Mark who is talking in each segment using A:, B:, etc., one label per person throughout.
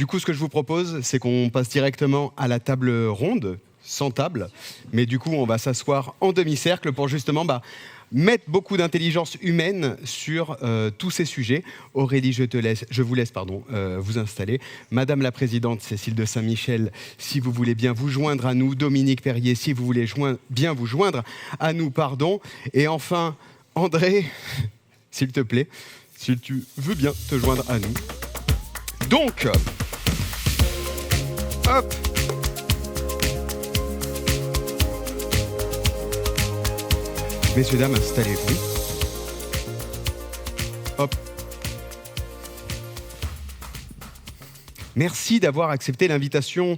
A: Du coup, ce que je vous propose, c'est qu'on passe directement à la table ronde, sans table. Mais du coup, on va s'asseoir en demi-cercle pour justement mettre beaucoup d'intelligence humaine sur tous ces sujets. Aurélie, je vous laisse vous installer. Madame la Présidente Cécile de Saint-Michel, si vous voulez bien vous joindre à nous. Dominique Perrier, si vous voulez bien vous joindre à nous, pardon. Et enfin, André, s'il te plaît, si tu veux bien te joindre à nous. Donc, hop. Messieurs, dames, installez-vous. Hop. Merci d'avoir accepté l'invitation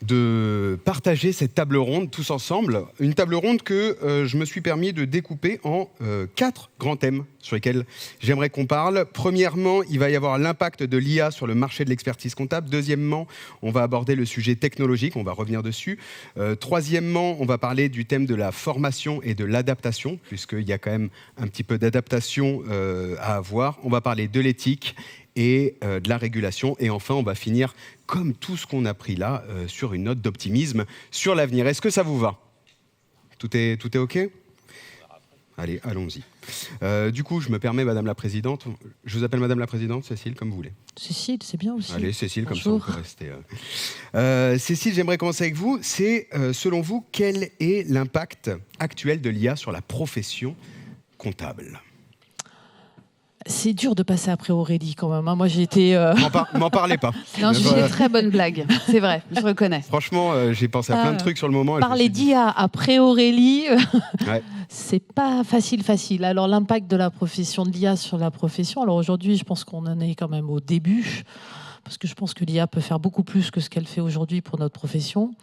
A: de partager cette table ronde tous ensemble. Une table ronde que je me suis permis de découper en 4 grands thèmes sur lesquels j'aimerais qu'on parle. Premièrement, il va y avoir l'impact de l'IA sur le marché de l'expertise comptable. Deuxièmement, on va aborder le sujet technologique, on va revenir dessus. Troisièmement, on va parler du thème de la formation et de l'adaptation, puisqu'il y a quand même un petit peu d'adaptation à avoir. On va parler de l'éthique et de la régulation. Et enfin, on va finir, comme tout ce qu'on a pris là, sur une note d'optimisme sur l'avenir. Est-ce que ça vous va ? Tout est OK ? Allez, allons-y. Du coup, je me permets, Madame la Présidente, je vous appelle Madame la Présidente, Cécile, comme vous voulez.
B: Cécile, c'est bien aussi.
A: Allez, Cécile,
B: Bonjour.
A: comme ça on peut rester. Cécile, j'aimerais commencer avec vous. C'est, selon vous, quel est l'impact actuel de l'IA sur la profession comptable ?
B: C'est dur de passer après Aurélie quand même. Moi, j'ai été.
A: M'en parlez pas.
C: Non, c'est une très bonne blague. C'est vrai, je reconnais.
A: Franchement, j'ai pensé à plein de trucs sur le moment.
B: Parler d'IA après Aurélie,
A: ouais.
B: C'est pas facile. Alors, l'impact de la profession de l'IA sur la profession. Alors aujourd'hui, je pense qu'on en est quand même au début. Parce que je pense que l'IA peut faire beaucoup plus que ce qu'elle fait aujourd'hui pour notre profession.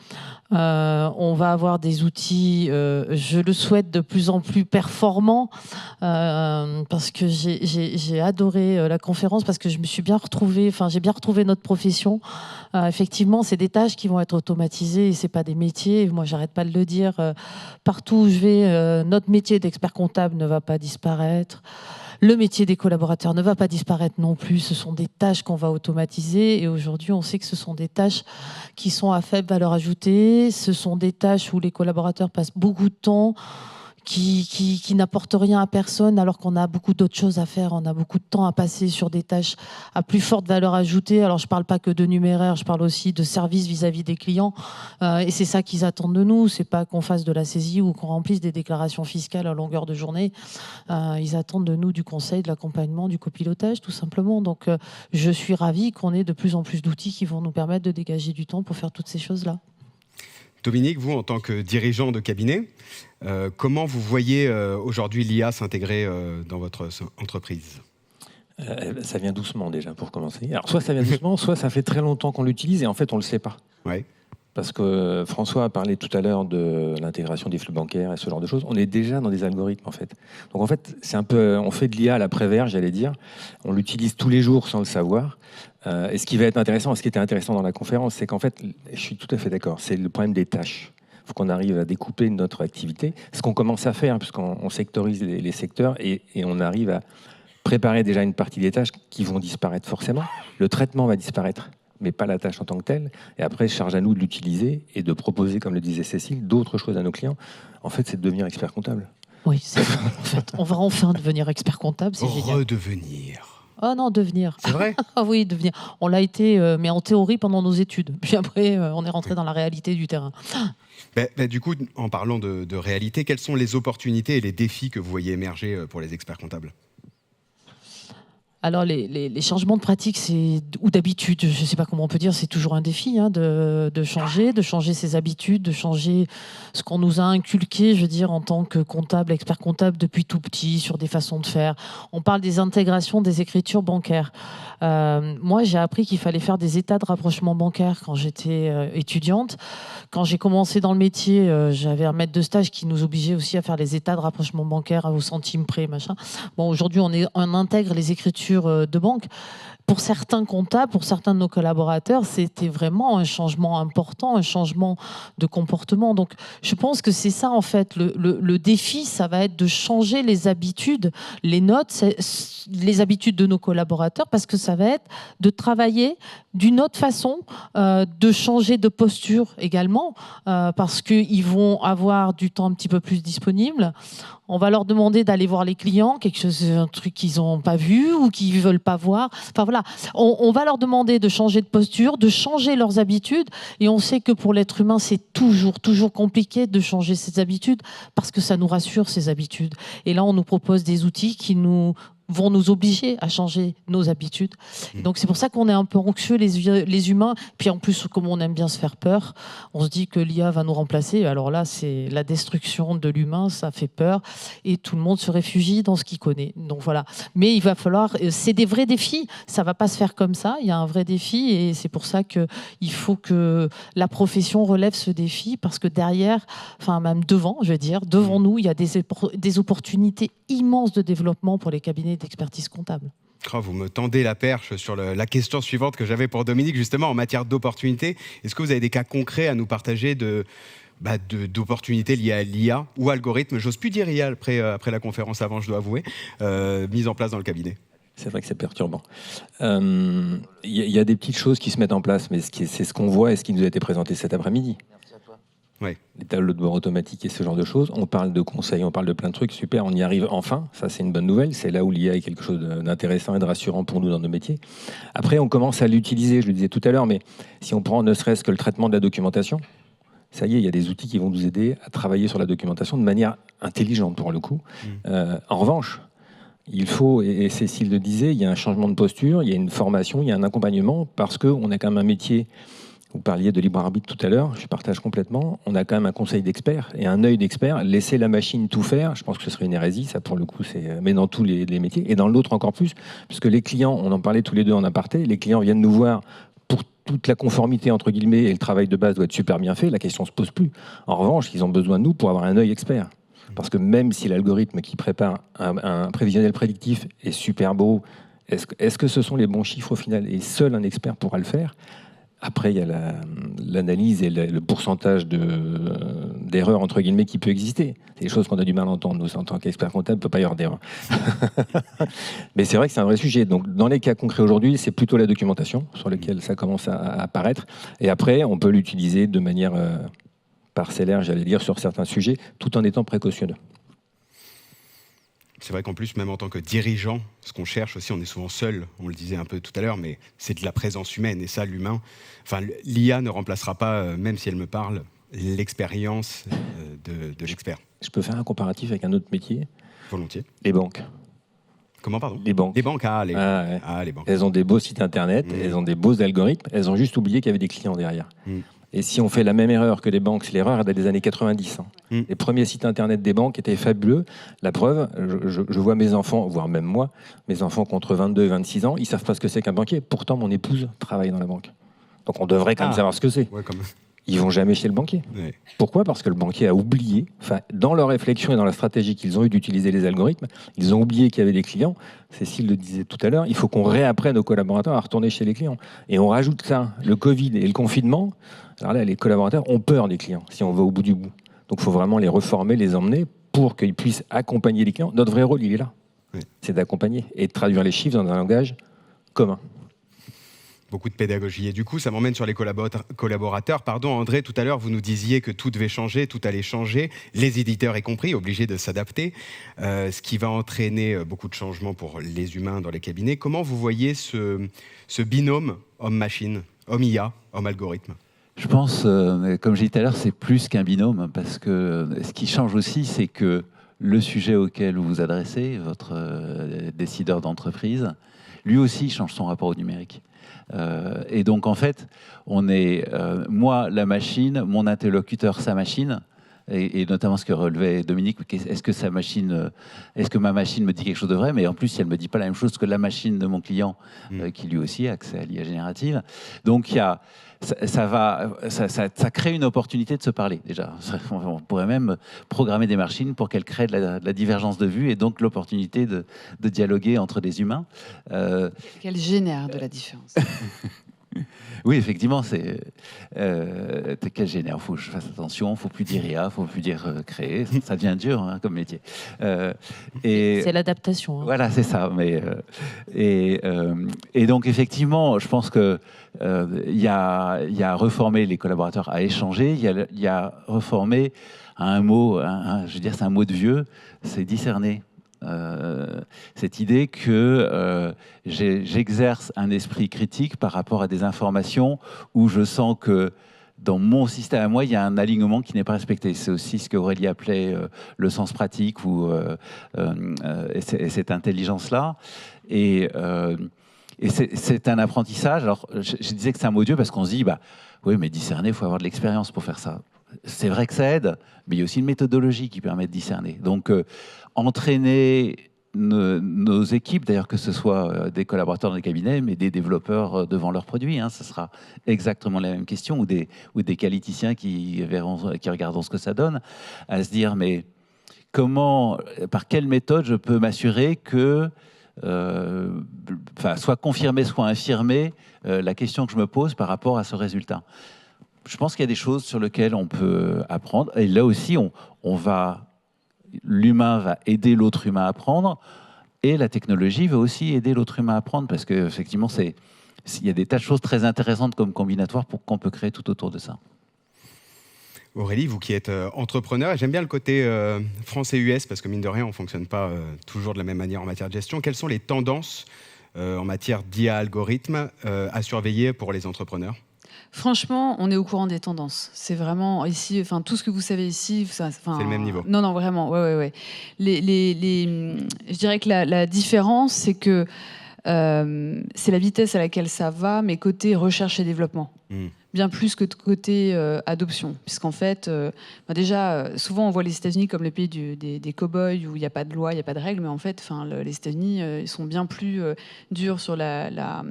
B: On va avoir des outils, je le souhaite, de plus en plus performants, parce que j'ai adoré la conférence, parce que je me suis bien retrouvée, j'ai bien retrouvé notre profession. Effectivement, c'est des tâches qui vont être automatisées et c'est pas des métiers. Moi, j'arrête pas de le dire. Partout où je vais, notre métier d'expert comptable ne va pas disparaître. Le métier des collaborateurs ne va pas disparaître non plus. Ce sont des tâches qu'on va automatiser. Et aujourd'hui, on sait que ce sont des tâches qui sont à faible valeur ajoutée. Ce sont des tâches où les collaborateurs passent beaucoup de temps, qui n'apportent rien à personne, alors qu'on a beaucoup d'autres choses à faire. On a beaucoup de temps à passer sur des tâches à plus forte valeur ajoutée. Alors, je ne parle pas que de numéraire, je parle aussi de service vis-à-vis des clients. Et c'est ça qu'ils attendent de nous. Ce n'est pas qu'on fasse de la saisie ou qu'on remplisse des déclarations fiscales à longueur de journée. Ils attendent de nous du conseil, de l'accompagnement, du copilotage, tout simplement. Donc, je suis ravie qu'on ait de plus en plus d'outils qui vont nous permettre de dégager du temps pour faire toutes ces choses-là.
A: Dominique, vous, en tant que dirigeant de cabinet, comment vous voyez aujourd'hui l'IA s'intégrer dans votre entreprise ?
D: Ça vient doucement déjà, pour commencer. Alors, soit ça vient doucement, soit ça fait très longtemps qu'on l'utilise et en fait, on ne le sait pas.
A: Ouais.
D: Parce que François a parlé tout à l'heure de l'intégration des flux bancaires et ce genre de choses. On est déjà dans des algorithmes, en fait. Donc, en fait, c'est un peu, on fait de l'IA à l'après-vert, j'allais dire. On l'utilise tous les jours sans le savoir. Et ce qui va être intéressant, ce qui était intéressant dans la conférence, c'est qu'en fait, je suis tout à fait d'accord, c'est le problème des tâches. Il faut qu'on arrive à découper notre activité. Ce qu'on commence à faire, puisqu'on sectorise les secteurs et on arrive à préparer déjà une partie des tâches qui vont disparaître forcément. Le traitement va disparaître, mais pas la tâche en tant que telle. Et après, charge à nous de l'utiliser et de proposer, comme le disait Cécile, d'autres choses à nos clients. En fait, c'est de devenir expert comptable.
B: Oui, c'est vrai. En fait, on va enfin devenir expert comptable, c'est génial.
A: Redevenir.
B: Oh non, devenir.
A: C'est vrai ?
B: Ah oui, devenir. On l'a été, mais en théorie pendant nos études. Puis après, on est rentré dans la réalité du terrain.
A: Du coup, en parlant de réalité, quelles sont les opportunités et les défis que vous voyez émerger pour les experts comptables ?
B: Alors, les changements de pratique ou d'habitude, je ne sais pas comment on peut dire, c'est toujours un défi de changer ses habitudes, de changer ce qu'on nous a inculqué, je veux dire, en tant que comptable, expert comptable depuis tout petit, sur des façons de faire. On parle des intégrations des écritures bancaires. Moi, j'ai appris qu'il fallait faire des états de rapprochement bancaire quand j'étais étudiante. Quand j'ai commencé dans le métier, j'avais un maître de stage qui nous obligeait aussi à faire les états de rapprochement bancaire au centime près, machin. Bon, aujourd'hui, on intègre les écritures de banque. pour certains comptables, pour certains de nos collaborateurs, c'était vraiment un changement important, un changement de comportement. Donc, je pense que c'est ça, en fait, le défi, ça va être de changer les habitudes, les notes, les habitudes de nos collaborateurs, parce que ça va être de travailler d'une autre façon, de changer de posture également, parce qu'ils vont avoir du temps un petit peu plus disponible. On va leur demander d'aller voir les clients, un truc qu'ils n'ont pas vu ou qu'ils ne veulent pas voir. Enfin voilà, on va leur demander de changer de posture, de changer leurs habitudes. Et on sait que pour l'être humain, c'est toujours compliqué de changer ses habitudes parce que ça nous rassure, ces habitudes. Et là, on nous propose des outils qui vont nous obliger à changer nos habitudes. Donc c'est pour ça qu'on est un peu anxieux, les humains. Puis en plus, comme on aime bien se faire peur, on se dit que l'IA va nous remplacer. Alors là, c'est la destruction de l'humain, ça fait peur. Et tout le monde se réfugie dans ce qu'il connaît. Donc voilà. Mais il va falloir... C'est des vrais défis. Ça ne va pas se faire comme ça. Il y a un vrai défi. Et c'est pour ça qu'il faut que la profession relève ce défi. Parce que derrière, enfin même devant nous, il y a des opportunités immenses de développement pour les cabinets d'expertise comptable.
A: Oh, vous me tendez la perche sur la question suivante que j'avais pour Dominique, justement, en matière d'opportunités. Est-ce que vous avez des cas concrets à nous partager d'opportunités liées à l'IA ou algorithme? J'ose plus dire IA après la conférence avant, je dois avouer, mise en place dans le cabinet.
D: C'est vrai que c'est perturbant. Il y a des petites choses qui se mettent en place, mais c'est ce qu'on voit et ce qui nous a été présenté cet après-midi.
A: Ouais.
D: Les tableaux de bord automatiques et ce genre de choses. On parle de conseils, on parle de plein de trucs. Super, on y arrive enfin. Ça, c'est une bonne nouvelle. C'est là où l'IA est quelque chose d'intéressant et de rassurant pour nous dans nos métiers. Après, on commence à l'utiliser, je le disais tout à l'heure, mais si on prend ne serait-ce que le traitement de la documentation, ça y est, il y a des outils qui vont nous aider à travailler sur la documentation de manière intelligente, pour le coup. En revanche, il faut, et Cécile le disait, il y a un changement de posture, il y a une formation, il y a un accompagnement, parce qu'on a quand même un métier. Vous parliez de libre arbitre tout à l'heure, je partage complètement. On a quand même un conseil d'experts et un œil d'expert. Laisser la machine tout faire, je pense que ce serait une hérésie, ça pour le coup, mais dans tous les métiers. Et dans l'autre encore plus, puisque les clients, on en parlait tous les deux en aparté, les clients viennent nous voir pour toute la conformité, entre guillemets, et le travail de base doit être super bien fait, la question ne se pose plus. En revanche, ils ont besoin de nous pour avoir un œil expert. Parce que même si l'algorithme qui prépare un prévisionnel prédictif est super beau, est-ce que ce sont les bons chiffres au final? Et seul un expert pourra le faire. Après, il y a l'analyse et le pourcentage d'erreurs, entre guillemets, qui peut exister. C'est des choses qu'on a du mal à entendre. Nous, en tant qu'experts comptables, il ne peut pas y avoir d'erreur. Mais c'est vrai que c'est un vrai sujet. Donc, dans les cas concrets aujourd'hui, c'est plutôt la documentation sur laquelle ça commence à apparaître. Et après, on peut l'utiliser de manière parcellaire, j'allais dire, sur certains sujets, tout en étant précautionneux.
A: C'est vrai qu'en plus, même en tant que dirigeant, ce qu'on cherche aussi, on est souvent seul, on le disait un peu tout à l'heure, mais c'est de la présence humaine. Et ça, l'humain, enfin, l'IA ne remplacera pas, même si elle me parle, l'expérience de l'expert.
D: Je peux faire un comparatif avec un autre métier?
A: Volontiers.
D: Les banques.
A: Comment, pardon?
D: Les banques.
A: Les banques, les banques.
D: Elles ont des beaux sites internet, elles ont des beaux algorithmes, elles ont juste oublié qu'il y avait des clients derrière. Et si on fait la même erreur que les banques, c'est l'erreur des années 90. Les premiers sites internet des banques étaient fabuleux. La preuve, je vois mes enfants, voire même moi, mes enfants qui ont entre 22 et 26 ans, ils ne savent pas ce que c'est qu'un banquier. Pourtant, mon épouse travaille dans la banque. Donc on devrait quand même savoir ce que c'est.
A: Ouais,
D: Ils vont jamais chez le banquier.
A: Ouais.
D: Pourquoi? Parce que le banquier a oublié, dans leur réflexion et dans la stratégie qu'ils ont eue d'utiliser les algorithmes, ils ont oublié qu'il y avait des clients. Cécile le disait tout à l'heure, il faut qu'on réapprenne aux collaborateurs à retourner chez les clients. Et on rajoute ça, le Covid et le confinement. Alors là, les collaborateurs ont peur des clients, si on va au bout du bout. Donc il faut vraiment les reformer, les emmener pour qu'ils puissent accompagner les clients. Notre vrai rôle, il est là.
A: Oui.
D: C'est d'accompagner et de traduire les chiffres dans un langage commun.
A: Beaucoup de pédagogie. Et du coup, ça m'emmène sur les collaborateurs. Pardon, André, tout à l'heure, vous nous disiez que tout devait changer, tout allait changer, les éditeurs y compris, obligés de s'adapter, ce qui va entraîner beaucoup de changements pour les humains dans les cabinets. Comment vous voyez ce binôme homme-machine, homme-IA, homme-algorithme?
E: Je pense, comme j'ai dit tout à l'heure, c'est plus qu'un binôme, parce que ce qui change aussi, c'est que le sujet auquel vous vous adressez, votre décideur d'entreprise, lui aussi change son rapport au numérique. Et donc, en fait, on est, moi, la machine, mon interlocuteur, sa machine, et notamment ce que relevait Dominique, est-ce que ma machine me dit quelque chose de vrai, mais en plus, si elle ne me dit pas la même chose que la machine de mon client, qui lui aussi a accès à l'IA générative. Donc, ça crée une opportunité de se parler, déjà. On pourrait même programmer des machines pour qu'elles créent de la divergence de vue et donc l'opportunité de dialoguer entre des humains.
C: Qu'elles génèrent de la différence.
E: Oui, effectivement, c'est quel génère. Il faut que je fasse attention, il ne faut plus dire IA, il ne faut plus dire créer. Ça devient dur comme métier.
B: C'est l'adaptation. Hein.
E: Voilà, c'est ça. Et donc, effectivement, je pense qu'il y a reformer les collaborateurs à échanger, il y a reformer à un mot, je veux dire, c'est un mot de vieux, c'est discerner. Cette idée que j'exerce un esprit critique par rapport à des informations où je sens que dans mon système à moi, il y a un alignement qui n'est pas respecté. C'est aussi ce qu'Aurélie appelait le sens pratique et cette intelligence-là. Et c'est un apprentissage. Alors, je disais que c'est un mot Dieu parce qu'on se dit, oui, mais discerner, il faut avoir de l'expérience pour faire ça. C'est vrai que ça aide, mais il y a aussi une méthodologie qui permet de discerner. Donc, entraîner nos équipes, d'ailleurs que ce soit des collaborateurs dans les cabinets, mais des développeurs devant leurs produits, ce sera exactement la même question, ou des qualiticiens qui regarderont ce que ça donne, à se dire, mais par quelle méthode je peux m'assurer que, soit confirmer, soit infirmer la question que je me pose par rapport à ce résultat. Je pense qu'il y a des choses sur lesquelles on peut apprendre, et là aussi, l'humain va aider l'autre humain à apprendre et la technologie va aussi aider l'autre humain à apprendre parce qu'effectivement, il y a des tas de choses très intéressantes comme combinatoires qu'on peut créer tout autour de ça.
A: Aurélie, vous qui êtes entrepreneur, j'aime bien le côté France et US parce que mine de rien, on ne fonctionne pas toujours de la même manière en matière de gestion. Quelles sont les tendances en matière d'IA algorithme à surveiller pour les entrepreneurs ?
C: Franchement, on est au courant des tendances. C'est vraiment ici, tout ce que vous savez ici, c'est
A: le même niveau.
C: Non, vraiment, ouais. Je dirais que la différence, c'est que c'est la vitesse à laquelle ça va, mais côté recherche et développement. Bien plus que côté adoption. Puisqu'en fait, déjà, souvent on voit les États-Unis comme le pays des cow-boys où il n'y a pas de loi, il n'y a pas de règles, mais en fait, les États-Unis ils sont bien plus durs sur la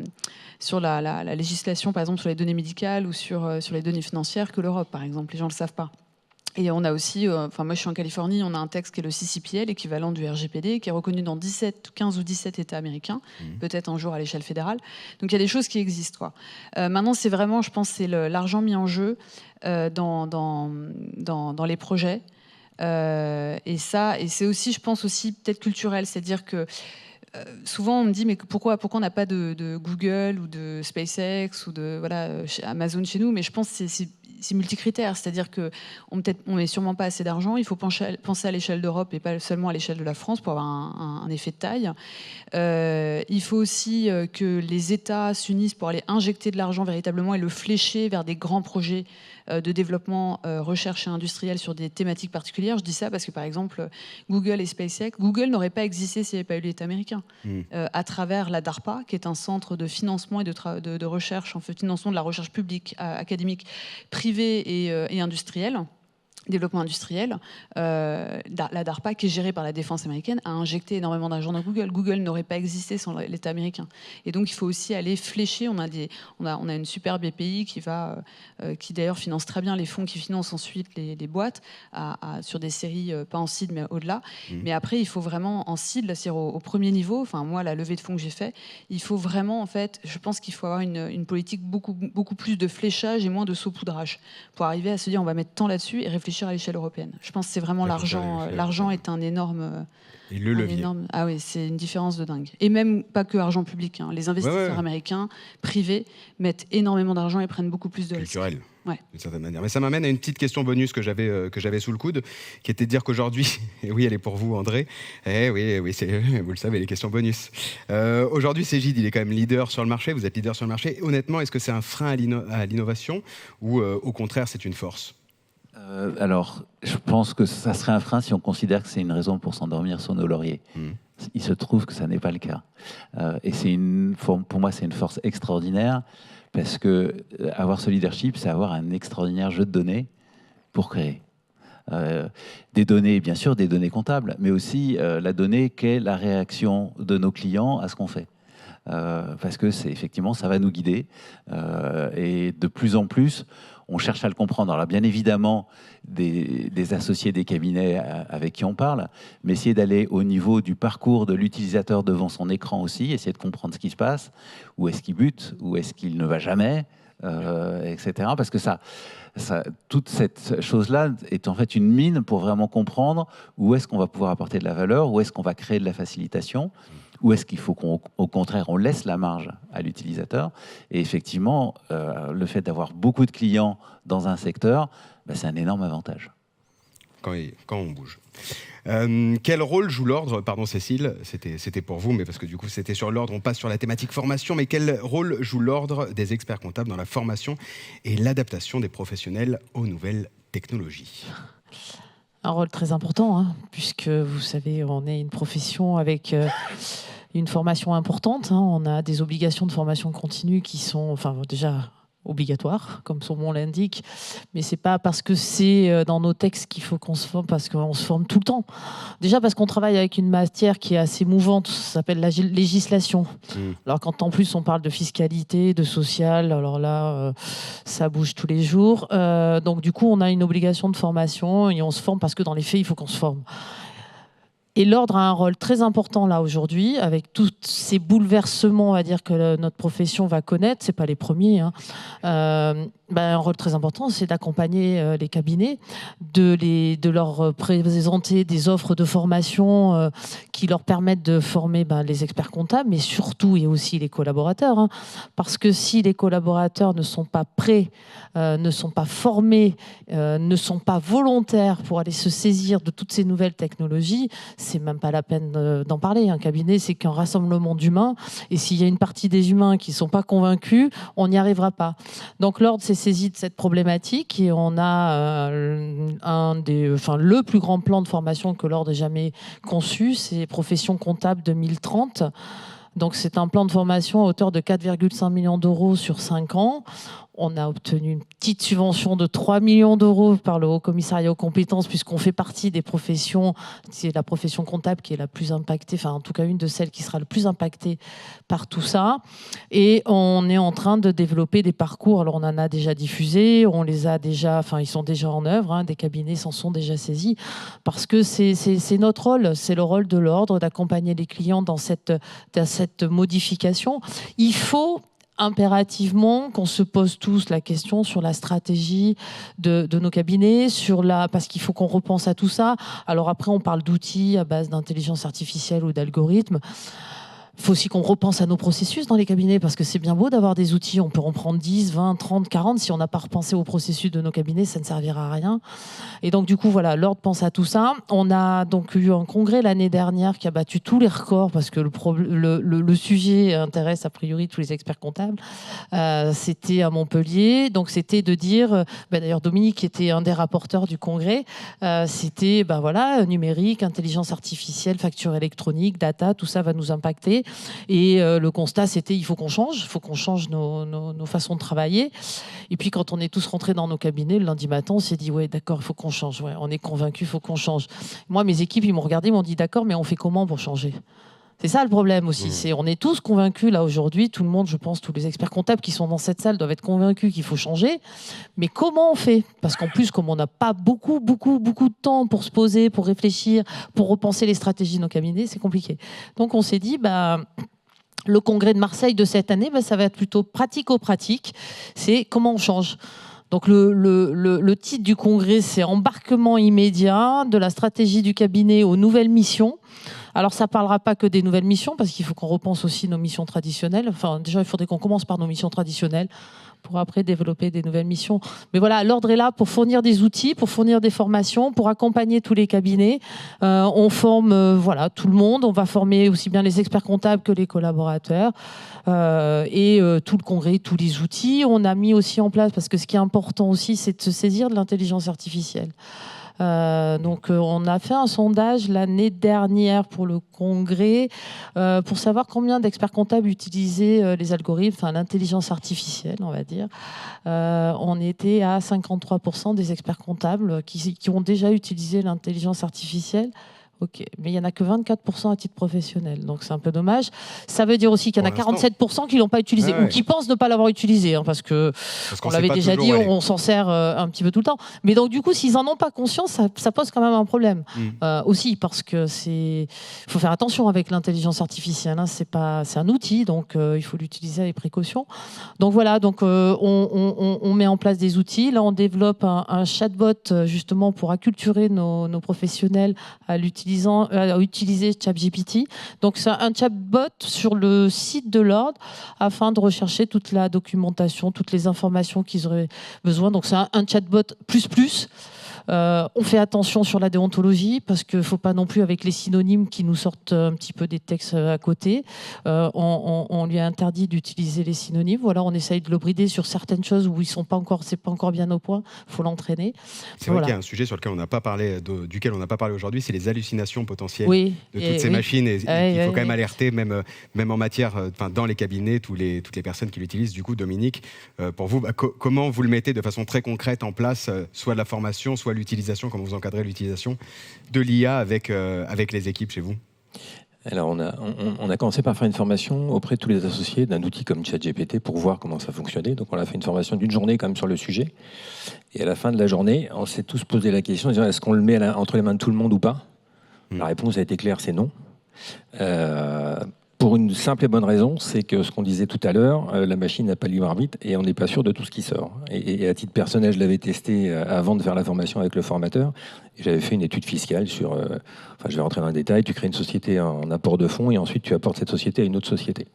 C: législation, par exemple sur les données médicales ou sur les données financières que l'Europe, par exemple. Les gens ne le savent pas. Et on a aussi, moi je suis en Californie, on a un texte qui est le CCPA, l'équivalent du RGPD, qui est reconnu dans 15 ou 17 États américains, peut-être un jour à l'échelle fédérale. Donc il y a des choses qui existent, quoi. Maintenant, c'est vraiment, je pense, c'est l'argent mis en jeu dans les projets. Et c'est aussi, je pense, aussi peut-être culturel, c'est-à-dire que souvent on me dit mais pourquoi on n'a pas de Google ou de SpaceX ou de Amazon chez nous, mais je pense que c'est multicritère, c'est-à-dire qu'on n'est sûrement pas assez d'argent, il faut penser à l'échelle d'Europe et pas seulement à l'échelle de la France pour avoir un effet de taille. Il faut aussi que les États s'unissent pour aller injecter de l'argent véritablement et le flécher vers des grands projets de développement, recherche et industriel sur des thématiques particulières. Je dis ça parce que, par exemple, Google et SpaceX, Google n'aurait pas existé s'il n'y avait pas eu l'État américain. À travers la DARPA, qui est un centre de financement et de recherche, en fait, financement de la recherche publique, académique, privée et industrielle, développement industriel, la DARPA, qui est gérée par la défense américaine, a injecté énormément d'argent dans Google. Google n'aurait pas existé sans l'État américain. Et donc, il faut aussi aller flécher. On a une super BPI qui d'ailleurs finance très bien les fonds qui financent ensuite les boîtes sur des séries, pas en seed, mais au-delà. Mais après, il faut vraiment en seed, c'est-à-dire au premier niveau. Enfin, moi, la levée de fonds que j'ai fait, il faut vraiment, en fait, je pense qu'il faut avoir une politique beaucoup plus de fléchage et moins de saupoudrage pour arriver à se dire on va mettre tant là-dessus et réfléchir à l'échelle européenne. Je pense que c'est vraiment l'argent. L'argent est un énorme...
A: Et le levier.
C: Ah oui, c'est une différence de dingue. Et même pas que argent public. Les investisseurs américains, privés, mettent énormément d'argent et prennent beaucoup plus de risques.
A: Culturel, d'une certaine manière. Mais ça m'amène à une petite question bonus que j'avais sous le coude, qui était de dire qu'aujourd'hui, et oui, elle est pour vous, André. Oui, vous le savez, les questions bonus. Aujourd'hui, Cegid, il est quand même leader sur le marché. Vous êtes leader sur le marché. Honnêtement, est-ce que c'est un frein à l'innovation ou au contraire, c'est une force ?
E: Alors, je pense que ça serait un frein si on considère que c'est une raison pour s'endormir sur nos lauriers. Il se trouve que ça n'est pas le cas. Et pour moi, c'est une force extraordinaire parce que avoir ce leadership, c'est avoir un extraordinaire jeu de données pour créer. Des données, bien sûr, des données comptables, mais aussi la donnée qu'est la réaction de nos clients à ce qu'on fait. Parce que effectivement, ça va nous guider. Et de plus en plus, on cherche à le comprendre. Alors bien évidemment, des associés des cabinets avec qui on parle, mais essayer d'aller au niveau du parcours de l'utilisateur devant son écran aussi, essayer de comprendre ce qui se passe, où est-ce qu'il bute, où est-ce qu'il ne va jamais, etc. Parce que toute cette chose-là est en fait une mine pour vraiment comprendre où est-ce qu'on va pouvoir apporter de la valeur, où est-ce qu'on va créer de la facilitation, où est-ce qu'il faut qu'au contraire, on laisse la marge à l'utilisateur. Et effectivement, le fait d'avoir beaucoup de clients dans un secteur, c'est un énorme avantage.
A: Quand on bouge. Quel rôle joue l'ordre? Pardon Cécile, c'était pour vous, mais parce que du coup c'était sur l'ordre, on passe sur la thématique formation, mais quel rôle joue l'ordre des experts comptables dans la formation et l'adaptation des professionnels aux nouvelles technologies?
B: Un rôle très important, hein, puisque vous savez, on est une profession avec une formation importante. Hein. On a des obligations de formation continue qui sont, déjà obligatoires, comme son nom l'indique, mais c'est pas parce que c'est dans nos textes qu'il faut qu'on se forme, parce qu'on se forme tout le temps. Déjà parce qu'on travaille avec une matière qui est assez mouvante, ça s'appelle la législation. Alors quand en plus on parle de fiscalité, de social, alors là ça bouge tous les jours. Donc du coup on a une obligation de formation et on se forme parce que dans les faits il faut qu'on se forme. Et l'ordre a un rôle très important là aujourd'hui, avec tous ces bouleversements, on va dire, que notre profession va connaître. C'est pas les premiers. Hein. Un rôle très important, c'est d'accompagner les cabinets, de leur présenter des offres de formation qui leur permettent de former les experts comptables, mais surtout et aussi les collaborateurs. Hein. Parce que si les collaborateurs ne sont pas prêts, ne sont pas formés, ne sont pas volontaires pour aller se saisir de toutes ces nouvelles technologies, c'est même pas la peine d'en parler. Un cabinet, c'est qu'un rassemblement d'humains. Et s'il y a une partie des humains qui ne sont pas convaincus, on n'y arrivera pas. Donc l'ordre s'est saisi de cette problématique et on a le plus grand plan de formation que l'ordre ait jamais conçu, c'est Profession comptable 2030. Donc c'est un plan de formation à hauteur de 4,5 millions d'euros sur 5 ans. On a obtenu une petite subvention de 3 millions d'euros par le Haut Commissariat aux compétences, puisqu'on fait partie des professions, c'est la profession comptable qui est la plus impactée, enfin en tout cas une de celles qui sera le plus impactée par tout ça. Et on est en train de développer des parcours. Alors on en a déjà diffusé, on les a déjà, ils sont déjà en œuvre, hein, des cabinets s'en sont déjà saisis, parce que c'est notre rôle, c'est le rôle de l'ordre d'accompagner les clients dans cette modification. Il faut impérativement qu'on se pose tous la question sur la stratégie de nos cabinets, parce qu'il faut qu'on repense à tout ça. Alors après, on parle d'outils à base d'intelligence artificielle ou d'algorithmes. Il faut aussi qu'on repense à nos processus dans les cabinets, parce que c'est bien beau d'avoir des outils, on peut en prendre 10, 20, 30, 40. Si on n'a pas repensé au processus de nos cabinets, ça ne servira à rien. Et donc, du coup, voilà, l'ordre pense à tout ça. On a donc eu un congrès l'année dernière qui a battu tous les records, parce que le sujet intéresse a priori tous les experts comptables. C'était à Montpellier. Donc, c'était de dire, d'ailleurs, Dominique était un des rapporteurs du congrès, c'était, numérique, intelligence artificielle, facture électronique, data, tout ça va nous impacter. Et le constat, c'était il faut qu'on change nos façons de travailler. Et puis quand on est tous rentrés dans nos cabinets le lundi matin, on s'est dit ouais d'accord, il faut qu'on change, ouais, on est convaincus, il faut qu'on change. Moi, mes équipes, ils m'ont regardé, ils m'ont dit d'accord, mais on fait comment pour changer? C'est ça le problème aussi. On est tous convaincus là aujourd'hui, tout le monde, je pense, tous les experts comptables qui sont dans cette salle doivent être convaincus qu'il faut changer. Mais comment on fait? Parce qu'en plus, comme on n'a pas beaucoup de temps pour se poser, pour réfléchir, pour repenser les stratégies de nos cabinets, c'est compliqué. Donc on s'est dit, le congrès de Marseille de cette année, ça va être plutôt pratico-pratique. C'est comment on change. Donc le titre du congrès, c'est Embarquement immédiat de la stratégie du cabinet aux nouvelles missions. Alors, ça ne parlera pas que des nouvelles missions, parce qu'il faut qu'on repense aussi nos missions traditionnelles. Enfin, déjà, il faudrait qu'on commence par nos missions traditionnelles pour après développer des nouvelles missions. Mais voilà, l'ordre est là pour fournir des outils, pour fournir des formations, pour accompagner tous les cabinets. On forme tout le monde. On va former aussi bien les experts comptables que les collaborateurs. Tout le congrès, tous les outils. On a mis aussi en place, parce que ce qui est important aussi, c'est de se saisir de l'intelligence artificielle. On a fait un sondage l'année dernière pour le congrès pour savoir combien d'experts comptables utilisaient les algorithmes, enfin l'intelligence artificielle, on va dire. On était à 53% des experts comptables qui ont déjà utilisé l'intelligence artificielle. Ok, mais il n'y en a que 24% à titre professionnel, donc c'est un peu dommage. Ça veut dire aussi qu'il y en a 47% qui ne l'ont pas utilisé, ou qui pensent ne pas l'avoir utilisé, hein, parce qu'on l'avait déjà dit, on s'en sert un petit peu tout le temps. Mais donc du coup, s'ils n'en ont pas conscience, ça pose quand même un problème. Aussi, parce que faut faire attention avec l'intelligence artificielle, hein, c'est un outil, donc il faut l'utiliser avec précaution. Donc voilà, on met en place des outils. Là, on développe un chatbot justement pour acculturer nos professionnels à utiliser ChatGPT. Donc c'est un chatbot sur le site de l'ordre afin de rechercher toute la documentation, toutes les informations qu'ils auraient besoin. Donc c'est un chatbot plus. On fait attention sur la déontologie parce qu'il ne faut pas non plus avec les synonymes qui nous sortent un petit peu des textes à côté. On lui a interdit d'utiliser les synonymes. Voilà, on essaye de le brider sur certaines choses où c'est pas encore bien au point. Il faut l'entraîner.
A: C'est vrai qu'il y a un sujet sur lequel on n'a pas parlé, duquel on n'a pas parlé aujourd'hui, c'est les hallucinations potentielles de toutes ces machines. Et il faut quand même alerter, même en matière, dans les cabinets, toutes les personnes qui l'utilisent. Du coup, Dominique, pour vous, comment vous le mettez de façon très concrète en place, soit de la formation, soit l'utilisation, comment vous encadrez l'utilisation de l'IA avec les équipes chez vous?
D: Alors, on a commencé par faire une formation auprès de tous les associés d'un outil comme ChatGPT pour voir comment ça fonctionnait. Donc, on a fait une formation d'une journée quand même sur le sujet. Et à la fin de la journée, on s'est tous posé la question, est-ce qu'on le met entre les mains de tout le monde ou pas? La réponse a été claire, c'est non. Pour une simple et bonne raison, c'est que ce qu'on disait tout à l'heure, la machine n'a pas libre arbitre et on n'est pas sûr de tout ce qui sort. Et à titre personnel, je l'avais testé avant de faire la formation avec le formateur. J'avais fait une étude fiscale sur... je vais rentrer dans le détail. Tu crées une société en apport de fonds et ensuite tu apportes cette société à une autre société.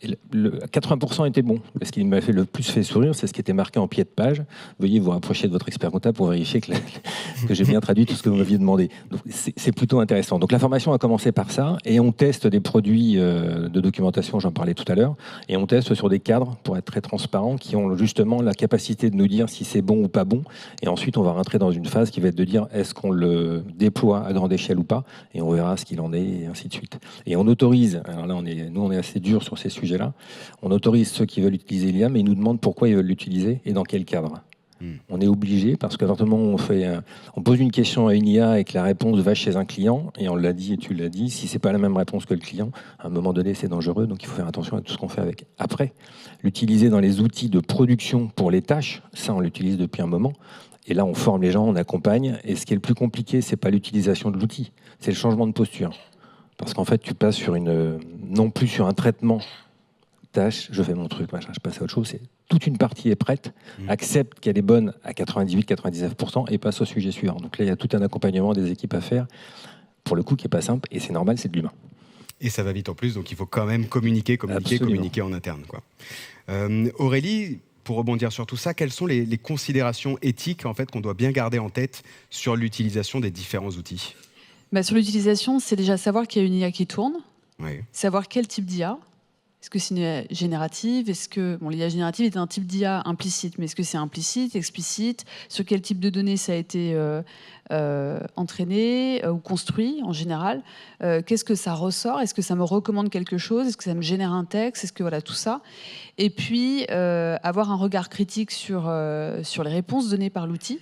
D: Et 80% était bon. Ce qui m'a fait le plus fait sourire, c'est ce qui était marqué en pied de page. Veuillez vous rapprocher de votre expert comptable pour vérifier que j'ai bien traduit tout ce que vous m'aviez demandé. Donc, c'est plutôt intéressant. Donc la formation a commencé par ça et on teste des produits de documentation, j'en parlais tout à l'heure, et on teste sur des cadres, pour être très transparent, qui ont justement la capacité de nous dire si c'est bon ou pas bon. Et ensuite, on va rentrer dans une phase qui va être de dire est-ce qu'on le déploie à grande échelle ou pas, et on verra ce qu'il en est, et ainsi de suite. Et on autorise, alors là, nous, on est assez dur sur ces sujets-là, on autorise ceux qui veulent utiliser l'IA, mais ils nous demandent pourquoi ils veulent l'utiliser et dans quel cadre. On est obligé, parce qu'à partir du moment où on pose une question à une IA et que la réponse va chez un client, et on l'a dit et tu l'as dit, si c'est pas la même réponse que le client, à un moment donné, c'est dangereux, donc il faut faire attention à tout ce qu'on fait avec. Après, l'utiliser dans les outils de production pour les tâches, ça, on l'utilise depuis un moment. Et là, on forme les gens, on accompagne. Et ce qui est le plus compliqué, c'est pas l'utilisation de l'outil, c'est le changement de posture. Parce qu'en fait, tu passes non plus sur un traitement tâche, je fais mon truc, machin, je passe à autre chose. C'est toute une partie est prête, accepte qu'elle est bonne à 98-99% et passe au sujet suivant. Donc là, il y a tout un accompagnement des équipes à faire, pour le coup, qui n'est pas simple, et c'est normal, c'est de l'humain.
A: Et ça va vite en plus, donc il faut quand même communiquer en interne, quoi. Aurélie, pour rebondir sur tout ça, quelles sont les considérations éthiques en fait, qu'on doit bien garder en tête sur l'utilisation des différents outils?
C: Sur l'utilisation, c'est déjà savoir qu'il y a une IA qui tourne, savoir quel type d'IA. Est-ce que c'est une IA générative? Est-ce que l'IA générative est un type d'IA implicite, mais est-ce que c'est implicite, explicite? Sur quel type de données ça a été entraîné ou construit en général? Qu'est-ce que ça ressort? Est-ce que ça me recommande quelque chose? Est-ce que ça me génère un texte? Est-ce que tout ça? Et puis avoir un regard critique sur les réponses données par l'outil.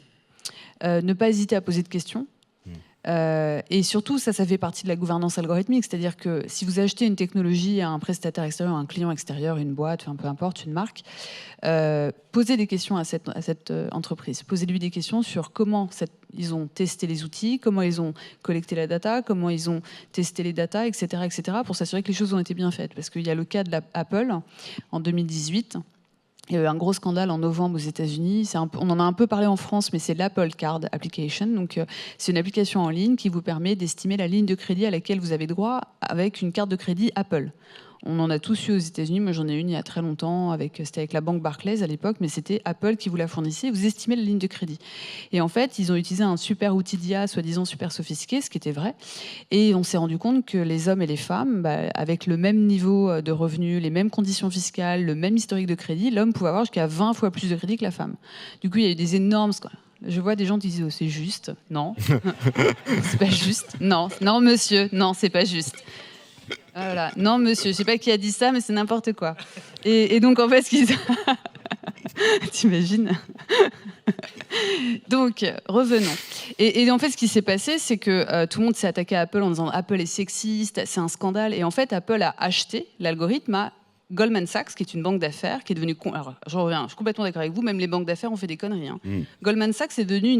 C: Ne pas hésiter à poser de questions. Et surtout, ça fait partie de la gouvernance algorithmique, c'est-à-dire que si vous achetez une technologie à un prestataire extérieur, à un client extérieur, une boîte, peu importe, une marque, posez des questions à cette entreprise. Posez-lui des questions sur comment ils ont testé les outils, comment ils ont collecté la data, comment ils ont testé les data, etc., pour s'assurer que les choses ont été bien faites. Parce qu'il y a le cas de Apple en 2018. Il y a eu un gros scandale en novembre aux États-Unis. On en a un peu parlé en France, mais c'est l'Apple Card Application. Donc, c'est une application en ligne qui vous permet d'estimer la ligne de crédit à laquelle vous avez droit avec une carte de crédit Apple. On en a tous eu aux États-Unis. Moi, j'en ai une il y a très longtemps. C'était avec la banque Barclays à l'époque, mais c'était Apple qui vous la fournissait. Vous estimez la ligne de crédit. Et en fait, ils ont utilisé un super outil d'IA, soi-disant super sophistiqué, ce qui était vrai. Et on s'est rendu compte que les hommes et les femmes, avec le même niveau de revenus, les mêmes conditions fiscales, le même historique de crédit, l'homme pouvait avoir jusqu'à 20 fois plus de crédit que la femme. Du coup, il y a eu des énormes Je vois des gens qui disent oh, c'est juste. Non, c'est pas juste. Non, non monsieur, non, c'est pas juste. Voilà. Non monsieur, je sais pas qui a dit ça, mais c'est n'importe quoi. Et donc en fait, ce qu'ils... T'imagines? Donc, revenons. Et en fait, ce qui s'est passé, c'est que tout le monde s'est attaqué à Apple en disant Apple est sexiste, c'est un scandale. Et en fait, Apple a acheté l'algorithme à Goldman Sachs, qui est une banque d'affaires, qui est devenue... Alors, je suis complètement d'accord avec vous, même les banques d'affaires ont fait des conneries. Hein. Goldman Sachs est devenu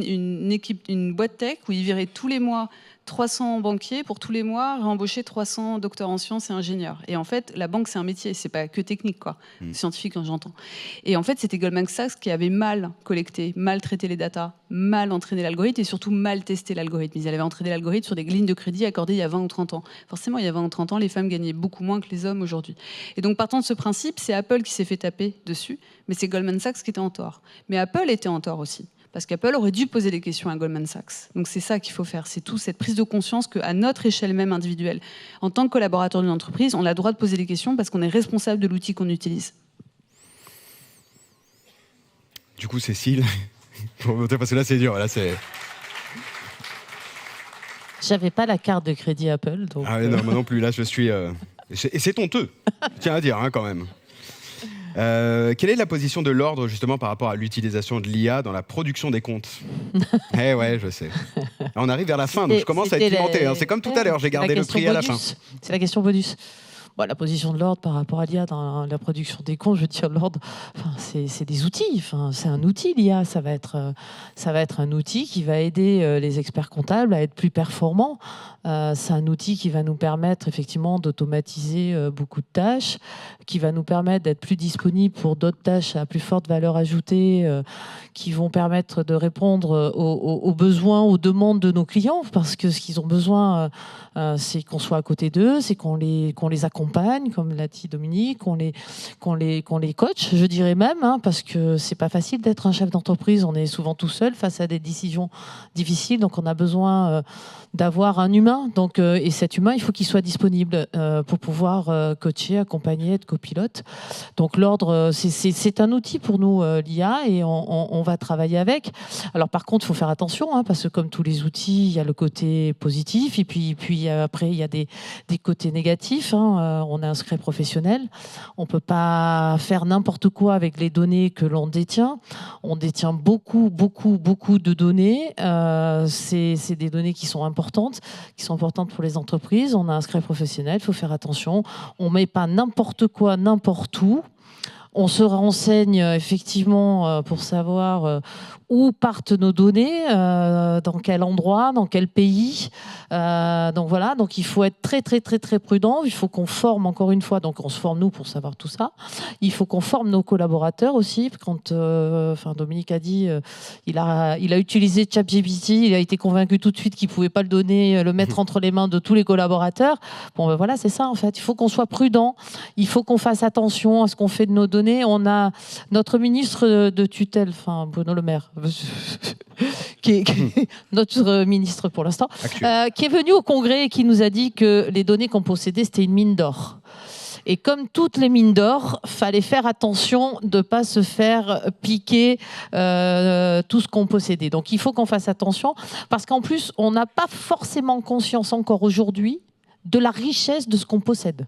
C: une boîte tech où ils viraient tous les mois 300 banquiers pour tous les mois réembaucher 300 docteurs en sciences et ingénieurs. Et en fait, la banque, c'est un métier, c'est pas que technique, quoi. Scientifique, quand j'entends. Et en fait, c'était Goldman Sachs qui avait mal collecté, mal traité les datas, mal entraîné l'algorithme et surtout mal testé l'algorithme. Ils avaient entraîné l'algorithme sur des lignes de crédit accordées il y a 20 ou 30 ans. Forcément, il y a 20 ou 30 ans, les femmes gagnaient beaucoup moins que les hommes aujourd'hui. Et donc, partant de ce principe, c'est Apple qui s'est fait taper dessus, mais c'est Goldman Sachs qui était en tort. Mais Apple était en tort aussi. Parce qu'Apple aurait dû poser des questions à Goldman Sachs. Donc c'est ça qu'il faut faire, c'est toute cette prise de conscience qu'à notre échelle même individuelle, en tant que collaborateur d'une entreprise, on a le droit de poser des questions parce qu'on est responsable de l'outil qu'on utilise.
A: Du coup, Cécile, parce que là c'est dur, là c'est...
B: J'avais pas la carte de crédit Apple. Donc
A: Ah non, moi non plus, là je suis... Et c'est honteux, je tiens à dire hein, quand même. Quelle est la position de l'ordre justement par rapport à l'utilisation de l'IA dans la production des comptes? Eh ouais, je sais. On arrive vers la fin, donc je commence à être pimenté. Hein. C'est comme tout à l'heure, j'ai gardé le prix à la fin.
B: C'est la question bonus. Bon, la position de l'ordre par rapport à l'IA dans la production des comptes, je veux dire l'ordre, c'est des outils. C'est un outil l'IA. Ça va être un outil qui va aider les experts comptables à être plus performants. C'est un outil qui va nous permettre effectivement d'automatiser beaucoup de tâches, qui va nous permettre d'être plus disponibles pour d'autres tâches à plus forte valeur ajoutée, qui vont permettre de répondre aux besoins, aux demandes de nos clients, parce que ce qu'ils ont besoin, c'est qu'on soit à côté d'eux, c'est qu'on les accompagne, comme l'a dit Dominique, qu'on les coach, je dirais même, hein, parce que c'est pas facile d'être un chef d'entreprise. On est souvent tout seul face à des décisions difficiles, donc on a besoin d'avoir un humain. Donc, et cet humain, il faut qu'il soit disponible pour pouvoir coacher, accompagner, être copilote. Donc l'ordre, c'est un outil pour nous, l'IA, et on va travailler avec. Alors par contre, il faut faire attention, hein, parce que comme tous les outils, il y a le côté positif, et puis après, il y a des côtés négatifs. Hein. On a un secret professionnel. On ne peut pas faire n'importe quoi avec les données que l'on détient. On détient beaucoup de données. C'est des données qui sont importantes pour les entreprises. On a un secret professionnel, il faut faire attention. On ne met pas n'importe quoi, n'importe où. On se renseigne effectivement pour savoir où partent nos données, dans quel endroit, dans quel pays. Donc voilà, donc il faut être très prudent. Il faut qu'on forme encore une fois, donc on se forme nous pour savoir tout ça. Il faut qu'on forme nos collaborateurs aussi. Quand Dominique a dit, il a utilisé ChatGPT, il a été convaincu tout de suite qu'il pouvait pas le donner, le mettre entre les mains de tous les collaborateurs. Bon ben voilà, c'est ça en fait. Il faut qu'on soit prudent. Il faut qu'on fasse attention à ce qu'on fait de nos données. On a notre ministre de tutelle, Bruno Le Maire, qui est notre ministre pour l'instant, qui est venu au Congrès et qui nous a dit que les données qu'on possédait, c'était une mine d'or. Et comme toutes les mines d'or, fallait faire attention de ne pas se faire piquer tout ce qu'on possédait. Donc il faut qu'on fasse attention, parce qu'en plus, on n'a pas forcément conscience encore aujourd'hui de la richesse de ce qu'on possède.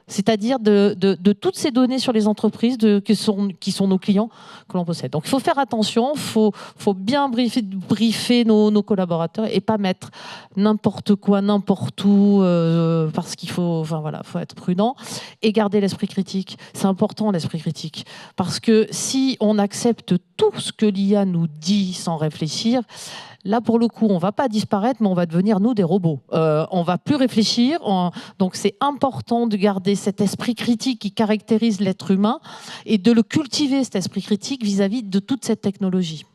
B: C'est-à-dire de toutes ces données sur les entreprises qui sont nos clients que l'on possède. Donc il faut faire attention, il faut bien briefer nos collaborateurs et pas mettre n'importe quoi, n'importe où, parce qu'il faut être prudent et garder l'esprit critique. C'est important l'esprit critique, parce que si on accepte tout ce que l'IA nous dit sans réfléchir, là, pour le coup, on ne va pas disparaître, mais on va devenir, nous, des robots. On ne va plus réfléchir. Donc, c'est important de garder cet esprit critique qui caractérise l'être humain et de le cultiver, cet esprit critique, vis-à-vis de toute cette technologie.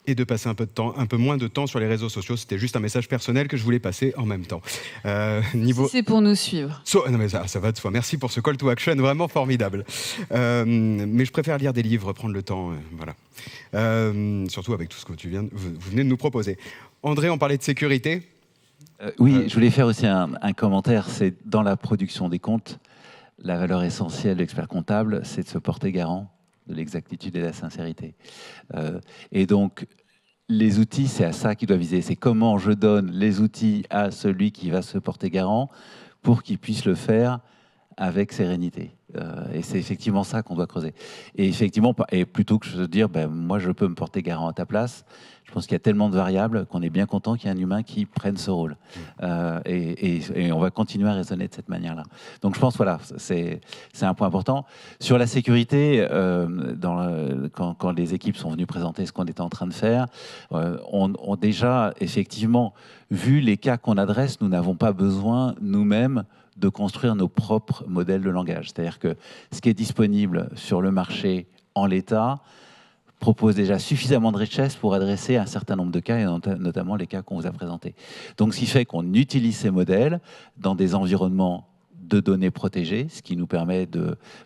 A: Et de passer un peu moins de temps sur les réseaux sociaux. C'était juste un message personnel que je voulais passer en même temps.
C: C'est pour nous suivre.
A: Non mais ça va de soi. Merci pour ce call to action, vraiment formidable. Mais je préfère lire des livres, prendre le temps, voilà. Surtout avec tout ce que vous venez de nous proposer. André, on parlait de sécurité.
E: Oui, je voulais faire aussi un commentaire. C'est dans la production des comptes, la valeur essentielle de l'expert comptable, c'est de se porter garant de l'exactitude et de la sincérité. Et donc, les outils, c'est à ça qu'il doit viser. C'est comment je donne les outils à celui qui va se porter garant pour qu'il puisse le faire avec sérénité. Et c'est effectivement ça qu'on doit creuser. Et effectivement, et plutôt que de dire, moi, je peux me porter garant à ta place, je pense qu'il y a tellement de variables qu'on est bien content qu'il y ait un humain qui prenne ce rôle. Et on va continuer à raisonner de cette manière-là. Donc, je pense, voilà, c'est un point important. Sur la sécurité, quand les équipes sont venues présenter ce qu'on était en train de faire, on déjà, effectivement, vu les cas qu'on adresse, nous n'avons pas besoin, nous-mêmes, de construire nos propres modèles de langage. C'est-à-dire que ce qui est disponible sur le marché en l'état propose déjà suffisamment de richesse pour adresser un certain nombre de cas, et notamment les cas qu'on vous a présentés. Donc, ce qui fait qu'on utilise ces modèles dans des environnements de données protégées, ce qui nous permet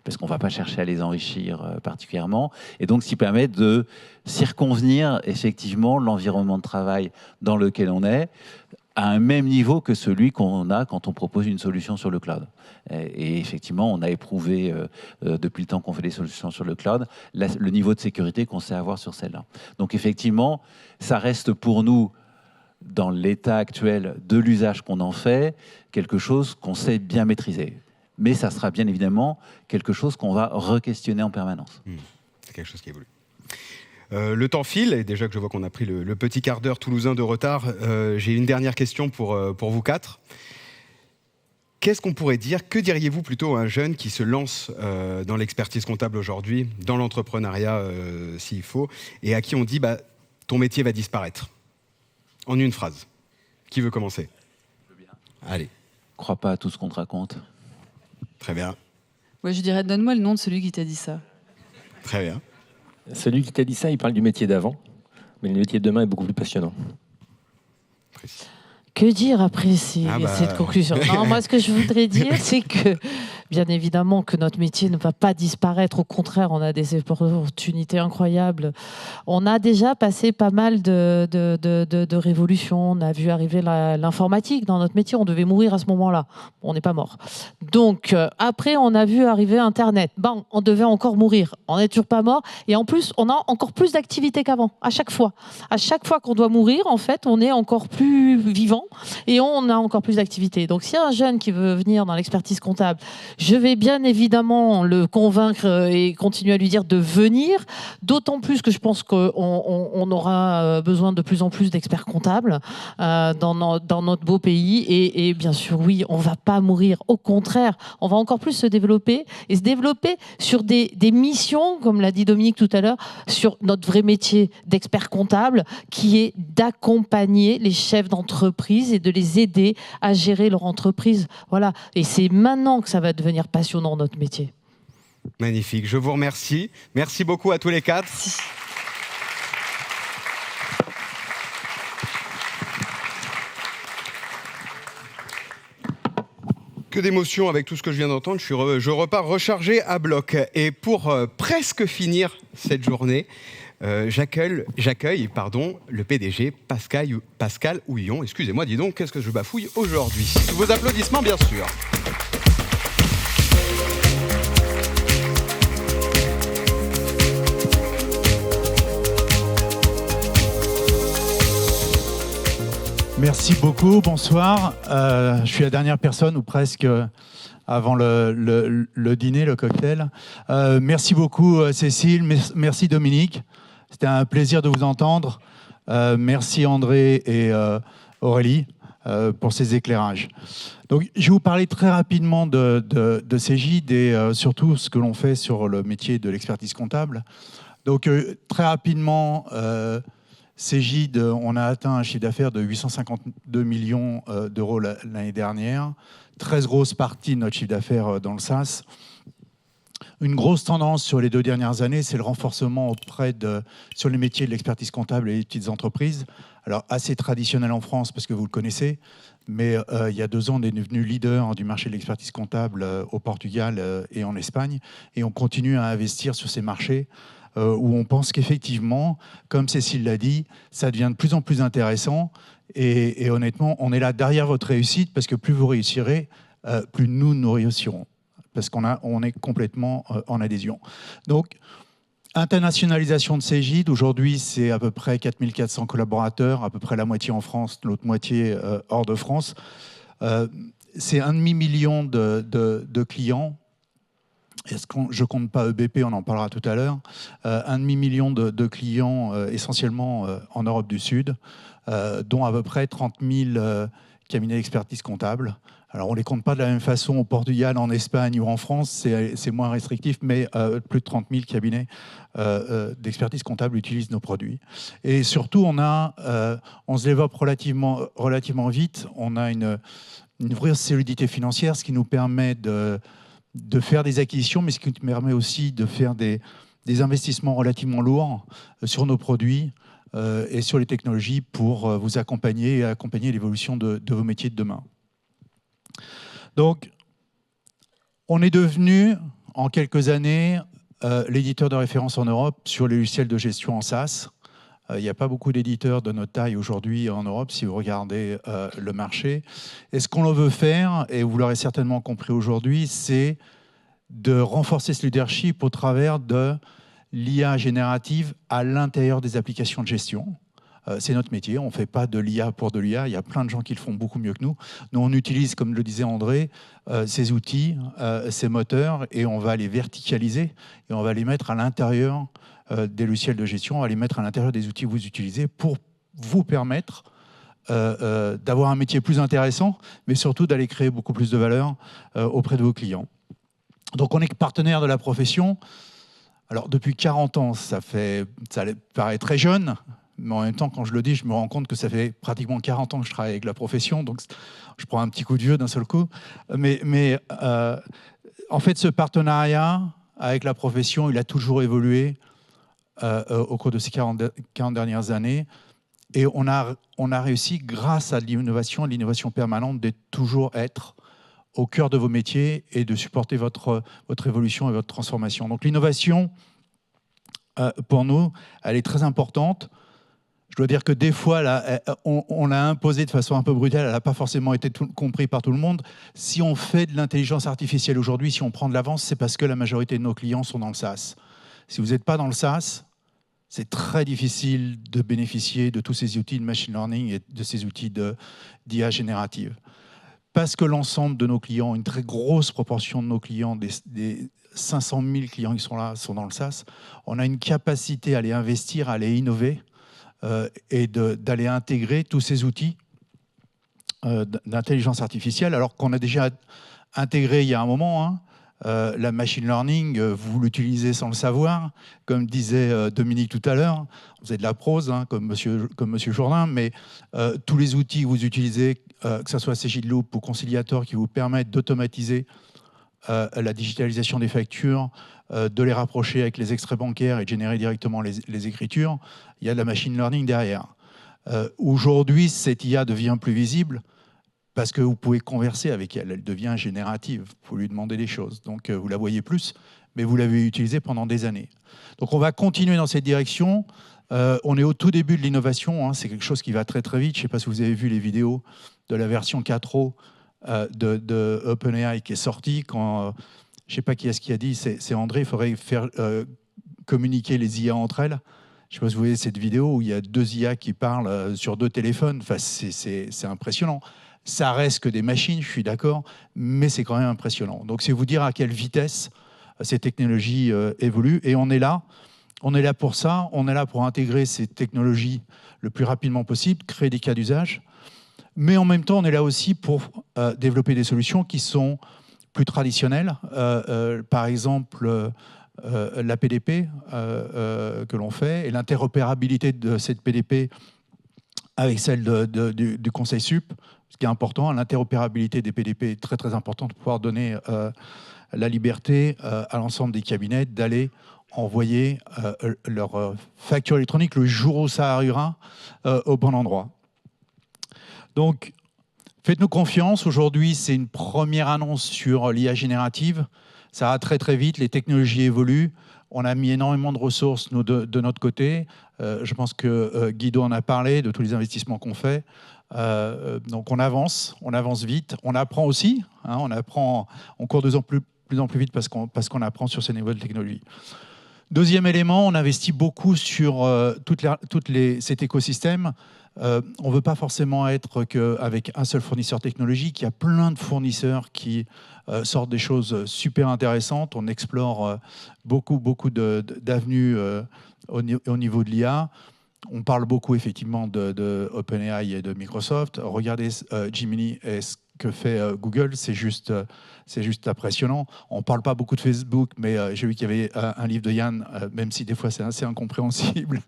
E: parce qu'on ne va pas chercher à les enrichir particulièrement, et donc ce qui permet de circonvenir effectivement l'environnement de travail dans lequel on est, à un même niveau que celui qu'on a quand on propose une solution sur le cloud. Et effectivement, on a éprouvé, depuis le temps qu'on fait des solutions sur le cloud, le niveau de sécurité qu'on sait avoir sur celle-là. Donc effectivement, ça reste pour nous, dans l'état actuel de l'usage qu'on en fait, quelque chose qu'on sait bien maîtriser. Mais ça sera bien évidemment quelque chose qu'on va re-questionner en permanence.
A: C'est quelque chose qui évolue. Le temps file, et déjà que je vois qu'on a pris le petit quart d'heure toulousain de retard, j'ai une dernière question pour vous quatre. Qu'est-ce qu'on pourrait dire, que diriez-vous plutôt à un jeune qui se lance dans l'expertise comptable aujourd'hui, dans l'entrepreneuriat s'il faut, et à qui on dit ton métier va disparaître? En une phrase. Qui veut commencer? Allez.
E: Crois pas à tout ce qu'on te raconte.
A: Très bien.
C: Ouais, je dirais, donne-moi le nom de celui qui t'a dit ça.
A: Très bien.
D: Celui qui t'a dit ça, il parle du métier d'avant, mais le métier de demain est beaucoup plus passionnant.
A: Précis.
B: Que dire après cette conclusion? Non, moi, ce que je voudrais dire, c'est que, bien évidemment, que notre métier ne va pas disparaître. Au contraire, on a des opportunités incroyables. On a déjà passé pas mal de révolutions. On a vu arriver l'informatique dans notre métier. On devait mourir à ce moment-là. On n'est pas mort. Donc, après, on a vu arriver Internet. On devait encore mourir. On n'est toujours pas mort. Et en plus, on a encore plus d'activités qu'avant, à chaque fois. À chaque fois qu'on doit mourir, en fait, on est encore plus vivant. Et on a encore plus d'activités. Donc, s'il y a un jeune qui veut venir dans l'expertise comptable, je vais bien évidemment le convaincre et continuer à lui dire de venir. D'autant plus que je pense qu'on aura besoin de plus en plus d'experts comptables dans notre beau pays. Et bien sûr, oui, on ne va pas mourir. Au contraire, on va encore plus se développer et se développer sur des missions, comme l'a dit Dominique tout à l'heure, sur notre vrai métier d'expert comptable, qui est d'accompagner les chefs d'entreprise et de les aider à gérer leur entreprise. Voilà. Et c'est maintenant que ça va devenir passionnant, notre métier.
A: Magnifique. Je vous remercie. Merci beaucoup à tous les quatre. Que d'émotions avec tout ce que je viens d'entendre. Je repars rechargé à bloc. Et pour presque finir cette journée, j'accueille le PDG Pascal Houillon. Excusez-moi, dis donc, qu'est-ce que je bafouille aujourd'hui? Sous vos applaudissements, bien sûr.
F: Merci beaucoup, bonsoir. Je suis la dernière personne, ou presque, avant le dîner, le cocktail. Merci beaucoup, Cécile. Merci, Dominique. C'était un plaisir de vous entendre. Merci André et Aurélie pour ces éclairages. Donc, je vais vous parler très rapidement de Cégide et surtout ce que l'on fait sur le métier de l'expertise comptable. Donc, très rapidement, Cégide, on a atteint un chiffre d'affaires de 852 millions d'euros l'année dernière. Très grosse partie de notre chiffre d'affaires dans le SaaS. Une grosse tendance sur les 2 dernières années, c'est le renforcement sur les métiers de l'expertise comptable et les petites entreprises. Alors, assez traditionnel en France, parce que vous le connaissez, mais il y a 2 ans, on est devenu leader du marché de l'expertise comptable au Portugal et en Espagne. Et on continue à investir sur ces marchés où on pense qu'effectivement, comme Cécile l'a dit, ça devient de plus en plus intéressant. Et honnêtement, on est là derrière votre réussite, parce que plus vous réussirez, plus nous réussirons. Parce qu'on est complètement en adhésion. Donc, Internationalisation de Cegid, aujourd'hui c'est à peu près 4400 collaborateurs, à peu près la moitié en France, l'autre moitié hors de France. C'est 1,5 million de clients. Je ne compte pas EBP, on en parlera tout à l'heure. 1,5 million de clients essentiellement en Europe du Sud, dont à peu près 30 000 cabinets d'expertise comptable. Alors, on ne les compte pas de la même façon au Portugal, en Espagne ou en France, c'est moins restrictif, mais plus de 30 000 cabinets d'expertise comptable utilisent nos produits. Et surtout, on se développe relativement vite. On a une vraie solidité financière, ce qui nous permet de faire des acquisitions, mais ce qui nous permet aussi de faire des investissements relativement lourds sur nos produits et sur les technologies pour vous accompagner et accompagner l'évolution de vos métiers de demain. Donc, on est devenu, en quelques années, l'éditeur de référence en Europe sur les logiciels de gestion en SaaS. Il n'y a pas beaucoup d'éditeurs de notre taille aujourd'hui en Europe, si vous regardez le marché. Et ce qu'on veut faire, et vous l'aurez certainement compris aujourd'hui, c'est de renforcer ce leadership au travers de l'IA générative à l'intérieur des applications de gestion. C'est notre métier, on ne fait pas de l'IA pour de l'IA, il y a plein de gens qui le font beaucoup mieux que nous. Nous, on utilise, comme le disait André, ces outils, ces moteurs, et on va les verticaliser, et on va les mettre à l'intérieur des logiciels de gestion, on va les mettre à l'intérieur des outils que vous utilisez pour vous permettre d'avoir un métier plus intéressant, mais surtout d'aller créer beaucoup plus de valeur auprès de vos clients. Donc on est partenaire de la profession. Alors depuis 40 ans, ça paraît très jeune, mais en même temps, quand je le dis, je me rends compte que ça fait pratiquement 40 ans que je travaille avec la profession, donc je prends un petit coup de vieux d'un seul coup. Mais en fait, ce partenariat avec la profession, il a toujours évolué au cours de ces 40 dernières années. Et on a réussi, grâce à l'innovation permanente, de toujours être au cœur de vos métiers et de supporter votre évolution et votre transformation. Donc l'innovation, pour nous, elle est très importante. Je dois dire que des fois, là, on l'a imposée de façon un peu brutale, elle n'a pas forcément été comprise par tout le monde. Si on fait de l'intelligence artificielle aujourd'hui, si on prend de l'avance, c'est parce que la majorité de nos clients sont dans le SaaS. Si vous n'êtes pas dans le SaaS, c'est très difficile de bénéficier de tous ces outils de machine learning et de ces outils d'IA générative. Parce que l'ensemble de nos clients, une très grosse proportion de nos clients, des 500 000 clients qui sont là, sont dans le SaaS, on a une capacité à les investir, à les innover et d'aller intégrer tous ces outils d'intelligence artificielle, alors qu'on a déjà intégré il y a un moment, hein, la machine learning, vous l'utilisez sans le savoir, comme disait Dominique tout à l'heure. Vous avez de la prose, hein, comme Monsieur Jourdain, mais tous les outils que vous utilisez, que ce soit Cegid Loop ou Conciliator, qui vous permettent d'automatiser la digitalisation des factures, de les rapprocher avec les extraits bancaires et de générer directement les écritures, il y a de la machine learning derrière. Aujourd'hui, cette IA devient plus visible parce que vous pouvez converser avec elle. Elle devient générative. Vous pouvez lui demander des choses. Donc, vous la voyez plus, mais vous l'avez utilisée pendant des années. Donc, on va continuer dans cette direction. On est au tout début de l'innovation. Hein. C'est quelque chose qui va très, très vite. Je ne sais pas si vous avez vu les vidéos de la version 4.0 de OpenAI qui est sortie. Quand, je ne sais pas qui est-ce qui a dit, c'est André, il faudrait faire communiquer les IA entre elles. Je ne sais pas si vous voyez cette vidéo où il y a 2 IA qui parlent sur 2 téléphones. Enfin, c'est impressionnant. Ça reste que des machines, je suis d'accord, mais c'est quand même impressionnant. Donc, c'est vous dire à quelle vitesse ces technologies évoluent. Et on est là pour ça. On est là pour intégrer ces technologies le plus rapidement possible, créer des cas d'usage. Mais en même temps, on est là aussi pour développer des solutions qui sont plus traditionnelles. Par exemple, la PDP que l'on fait et l'interopérabilité de cette PDP avec celle du Conseil Sup. Ce qui est important, l'interopérabilité des PDP est très très importante pour pouvoir donner la liberté à l'ensemble des cabinets d'aller envoyer leur facture électronique le jour où ça arrivera au bon endroit. Donc, faites-nous confiance. Aujourd'hui, c'est une première annonce sur l'IA générative. Ça va très très vite, les technologies évoluent. On a mis énormément de ressources nous, de notre côté. Je pense que Guido en a parlé de tous les investissements qu'on fait. Donc on avance vite. On apprend aussi. Hein, on court de plus en plus vite parce qu'on apprend sur ces nouvelles technologies. Deuxième élément, on investit beaucoup sur cet écosystème. On ne veut pas forcément être qu'avec un seul fournisseur technologique. Il y a plein de fournisseurs qui sortent des choses super intéressantes. On explore beaucoup d'avenues au niveau de l'IA. On parle beaucoup effectivement de OpenAI et de Microsoft. Regardez Gemini et ce que fait Google, c'est juste impressionnant. On ne parle pas beaucoup de Facebook, mais j'ai vu qu'il y avait un livre de Yann, même si des fois c'est assez incompréhensible.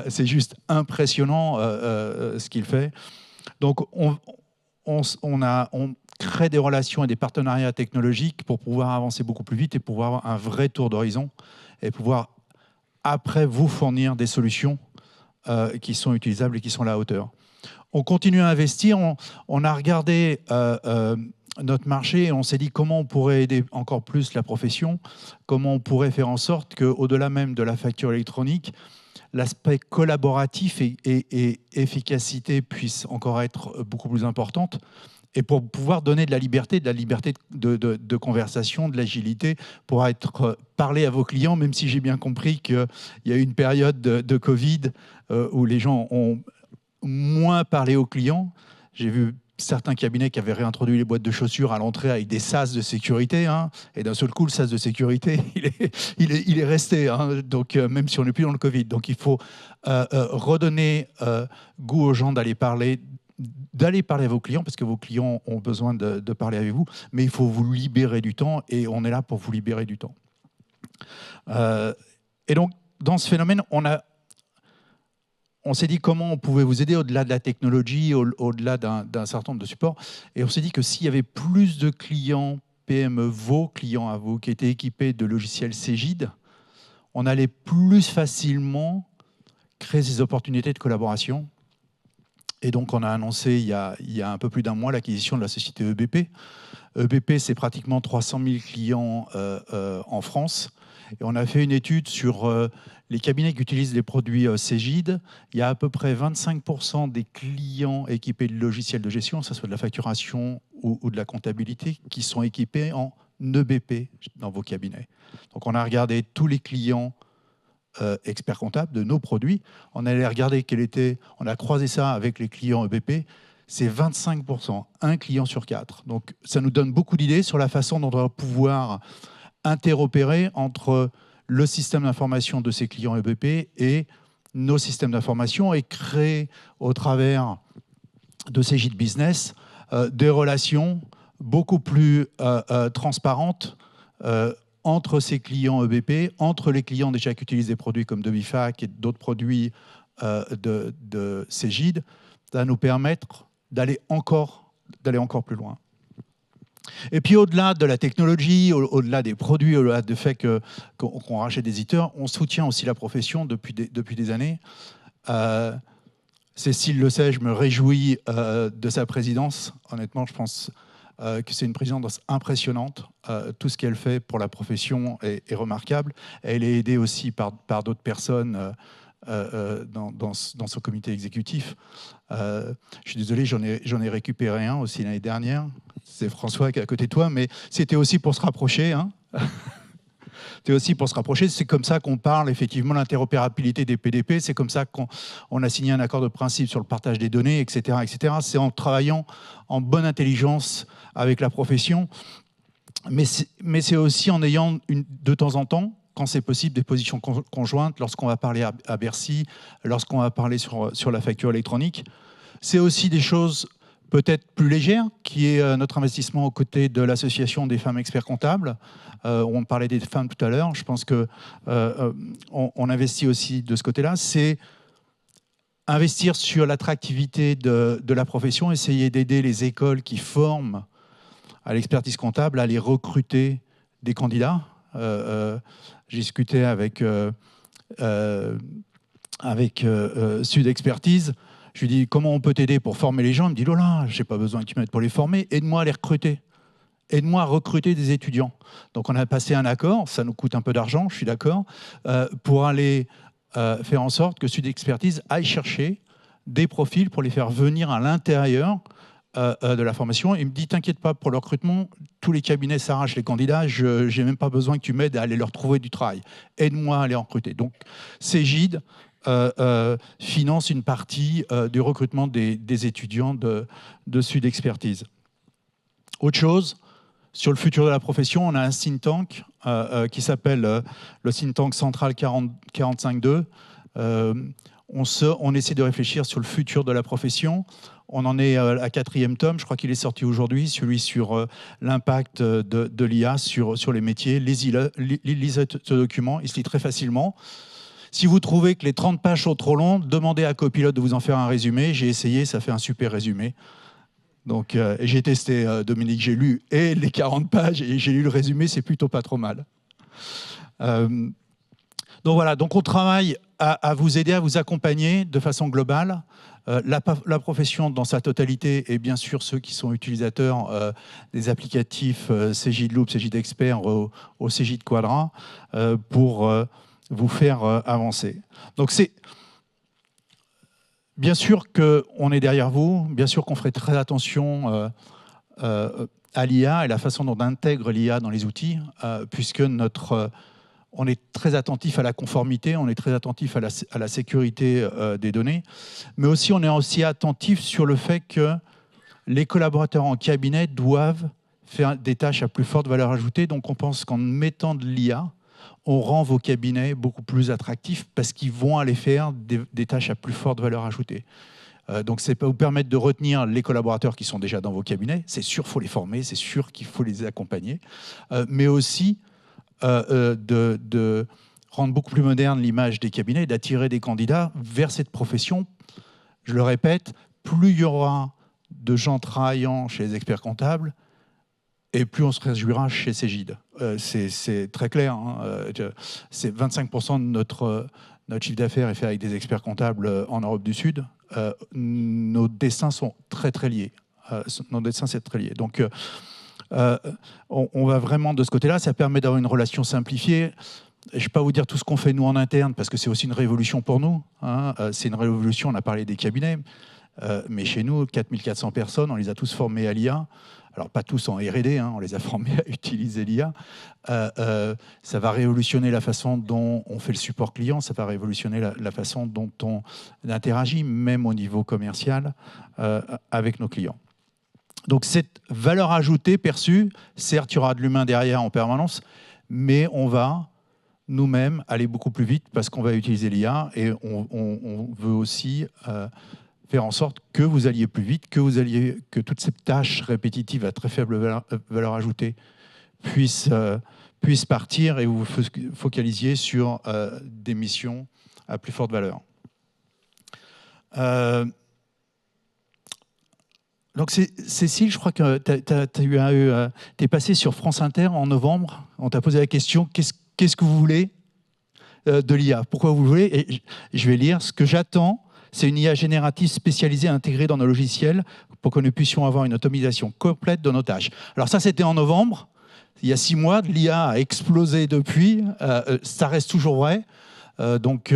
F: C'est juste impressionnant ce qu'il fait. Donc on crée des relations et des partenariats technologiques pour pouvoir avancer beaucoup plus vite et pouvoir avoir un vrai tour d'horizon et pouvoir après vous fournir des solutions qui sont utilisables et qui sont à la hauteur. On continue à investir, on a regardé notre marché et on s'est dit comment on pourrait aider encore plus la profession, comment on pourrait faire en sorte qu'au-delà même de la facture électronique, l'aspect collaboratif et efficacité puisse encore être beaucoup plus importante, et pour pouvoir donner de la liberté de conversation, de l'agilité, pour parler à vos clients, même si j'ai bien compris qu'il y a eu une période de Covid où les gens ont moins parlé aux clients. J'ai vu certains cabinets qui avaient réintroduit les boîtes de chaussures à l'entrée avec des sas de sécurité, hein, et d'un seul coup, le sas de sécurité, il est resté, hein, donc, même si on n'est plus dans le Covid. Donc il faut redonner goût aux gens d'aller parler à vos clients, parce que vos clients ont besoin de parler avec vous, mais il faut vous libérer du temps, et on est là pour vous libérer du temps. Et donc, dans ce phénomène, on s'est dit comment on pouvait vous aider au-delà de la technologie, au-delà d'un certain nombre de supports. Et on s'est dit que s'il y avait plus de clients PME, vos clients à vous, qui étaient équipés de logiciels Cegid, on allait plus facilement créer ces opportunités de collaboration. Et donc, on a annoncé il y a un peu plus d'un mois l'acquisition de la société EBP. EBP, c'est pratiquement 300 000 clients en France. Et on a fait une étude sur les cabinets qui utilisent les produits Cegid. Il y a à peu près 25% des clients équipés de logiciels de gestion, que ce soit de la facturation ou de la comptabilité, qui sont équipés en EBP dans vos cabinets. Donc on a regardé tous les clients experts comptables de nos produits. On allait regarder on a croisé ça avec les clients EBP. C'est 25%, un client sur 4. Donc ça nous donne beaucoup d'idées sur la façon dont on va pouvoir interopérer entre le système d'information de ces clients EBP et nos systèmes d'information et créer au travers de Cegid Business des relations beaucoup plus transparentes entre ces clients EBP, entre les clients déjà qui utilisent des produits comme Debifac et d'autres produits de Cegid. Ça va nous permettre d'aller encore plus loin. Et puis au-delà de la technologie, au-delà des produits, au-delà du fait qu'on rachète des éditeurs, on soutient aussi la profession depuis des années. Cécile le sait, je me réjouis de sa présidence. Honnêtement, je pense que c'est une présidence impressionnante. Tout ce qu'elle fait pour la profession est remarquable. Elle est aidée aussi par d'autres personnes dans son comité exécutif. Je suis désolé, j'en ai récupéré un aussi l'année dernière. C'est François qui est à côté de toi, mais c'était aussi pour se rapprocher. Hein. C'était aussi pour se rapprocher. C'est comme ça qu'on parle effectivement de l'interopérabilité des PDP. C'est comme ça qu'on a signé un accord de principe sur le partage des données, etc., etc. C'est en travaillant en bonne intelligence avec la profession, mais c'est aussi en ayant de temps en temps, quand c'est possible, des positions conjointes lorsqu'on va parler à Bercy, lorsqu'on va parler sur la facture électronique. C'est aussi des choses peut-être plus légères, qui est notre investissement aux côtés de l'association des femmes experts comptables. On parlait des femmes tout à l'heure. Je pense qu'on investit aussi de ce côté-là. C'est investir sur l'attractivité de la profession, essayer d'aider les écoles qui forment à l'expertise comptable à aller recruter des candidats. J'ai discuté avec Sud Expertise. Je lui dis comment on peut t'aider pour former les gens. Il me dit Lola, j'ai pas besoin que tu m'aides pour les former. Aide-moi à les recruter. Aide-moi à recruter des étudiants. Donc on a passé un accord. Ça nous coûte un peu d'argent, je suis d'accord, pour aller faire en sorte que Sud Expertise aille chercher des profils pour les faire venir à l'intérieur de la formation. Il me dit, t'inquiète pas pour le recrutement, tous les cabinets s'arrachent les candidats, je n'ai même pas besoin que tu m'aides à aller leur trouver du travail. Aide-moi à les recruter. Donc, Cegid finance une partie du recrutement des étudiants de Sud Expertise. Autre chose, sur le futur de la profession, on a un think tank qui s'appelle le think tank Central 45.2. On essaie de réfléchir sur le futur de la profession. On en est à 4e tome, je crois qu'il est sorti aujourd'hui, celui sur l'impact de l'IA sur les métiers. Lisez ce document, il se lit très facilement. Si vous trouvez que les 30 pages sont trop longues, demandez à Copilot de vous en faire un résumé. J'ai essayé, ça fait un super résumé. Donc, j'ai testé, Dominique, j'ai lu et les 40 pages et j'ai lu le résumé, c'est plutôt pas trop mal. Donc voilà, donc on travaille à vous aider, à vous accompagner de façon globale. La profession dans sa totalité et bien sûr ceux qui sont utilisateurs des applicatifs Cegid Loop, Cegid Expert au Cegid Quadra pour vous faire avancer. Donc c'est bien sûr qu'on est derrière vous, bien sûr qu'on ferait très attention à l'IA et la façon dont on intègre l'IA dans les outils, puisque on est très attentif à la conformité, on est très attentif à la sécurité des données, mais aussi on est aussi attentif sur le fait que les collaborateurs en cabinet doivent faire des tâches à plus forte valeur ajoutée. Donc on pense qu'en mettant de l'IA, on rend vos cabinets beaucoup plus attractifs parce qu'ils vont aller faire des tâches à plus forte valeur ajoutée. Donc c'est pas vous permettre de retenir les collaborateurs qui sont déjà dans vos cabinets, c'est sûr qu'il faut les former, c'est sûr qu'il faut les accompagner, mais aussi de rendre beaucoup plus moderne l'image des cabinets, d'attirer des candidats vers cette profession. Je le répète, plus il y aura de gens travaillant chez les experts comptables, et plus on se réjouira chez Cegid. C'est très clair. Hein. C'est 25% de notre chiffre d'affaires est fait avec des experts comptables en Europe du Sud. Nos destins sont très, très liés. Nos destins, c'est très lié. Donc, on va vraiment de ce côté-là. Ça permet d'avoir une relation simplifiée. Je ne vais pas vous dire tout ce qu'on fait nous en interne, parce que c'est aussi une révolution pour nous. Hein. C'est une révolution, on a parlé des cabinets, mais chez nous, 4400 personnes, on les a tous formés à l'IA. Alors pas tous en R&D, hein, on les a formés à utiliser l'IA. Ça va révolutionner la façon dont on fait le support client, ça va révolutionner la façon dont on interagit, même au niveau commercial, avec nos clients. Donc cette valeur ajoutée perçue, certes, il y aura de l'humain derrière en permanence, mais on va nous-mêmes aller beaucoup plus vite parce qu'on va utiliser l'IA et on veut aussi faire en sorte que vous alliez plus vite, que toutes ces tâches répétitives à très faible valeur ajoutée puissent partir et vous vous focalisiez sur des missions à plus forte valeur. Donc Cécile, je crois que tu es passée sur France Inter en novembre. On t'a posé la question, qu'est-ce que vous voulez de l'IA? Pourquoi vous voulez? Et je vais lire, ce que j'attends, c'est une IA générative spécialisée intégrée dans nos logiciels pour que nous puissions avoir une automatisation complète de nos tâches. Alors ça, c'était en novembre. Il y a 6 mois, l'IA a explosé depuis. Ça reste toujours vrai. Donc,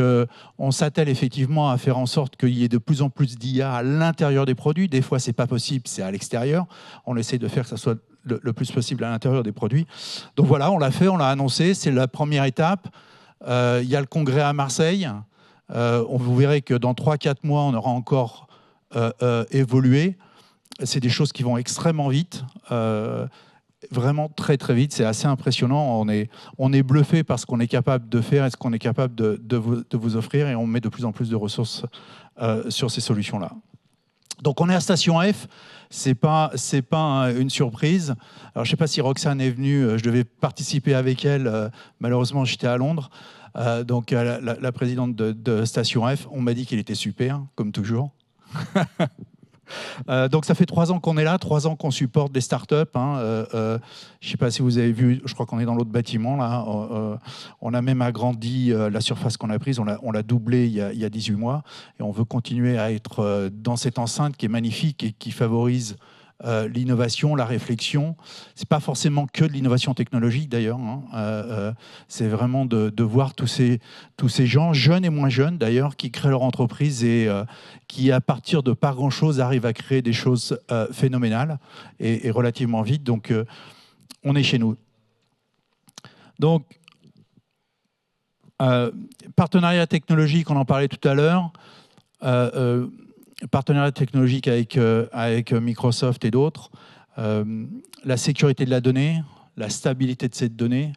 F: on s'attelle effectivement à faire en sorte qu'il y ait de plus en plus d'IA à l'intérieur des produits. Des fois, ce n'est pas possible, c'est à l'extérieur. On essaie de faire que ça soit le plus possible à l'intérieur des produits. Donc voilà, on l'a fait, on l'a annoncé. C'est la première étape. Il y a le congrès à Marseille. Vous verrez que dans 3-4 mois, on aura encore évolué. C'est des choses qui vont extrêmement vite. Vraiment très très vite, c'est assez impressionnant. On est bluffé par ce qu'on est capable de faire et ce qu'on est capable de vous offrir, et on met de plus en plus de ressources sur ces solutions-là. Donc on est à Station F, c'est pas une surprise. Alors je ne sais pas si Roxane est venue, je devais participer avec elle, malheureusement j'étais à Londres. Donc la présidente de Station F, on m'a dit qu'il était super, comme toujours. Donc ça fait 3 ans qu'on est là, 3 ans qu'on supporte des startups. Je ne sais pas si vous avez vu, je crois qu'on est dans l'autre bâtiment là. On a même agrandi la surface qu'on a prise, on l'a doublé il y a 18 mois, et on veut continuer à être dans cette enceinte qui est magnifique et qui favorise l'innovation, la réflexion. C'est pas forcément que de l'innovation technologique d'ailleurs. C'est vraiment de voir tous ces gens, jeunes et moins jeunes d'ailleurs, qui créent leur entreprise et qui, à partir de pas grand-chose, arrivent à créer des choses phénoménales et relativement vite. Donc, on est chez nous. Donc, partenariat technologique, on en parlait tout à l'heure. Partenariat technologique avec Microsoft et d'autres. La sécurité de la donnée, la stabilité de cette donnée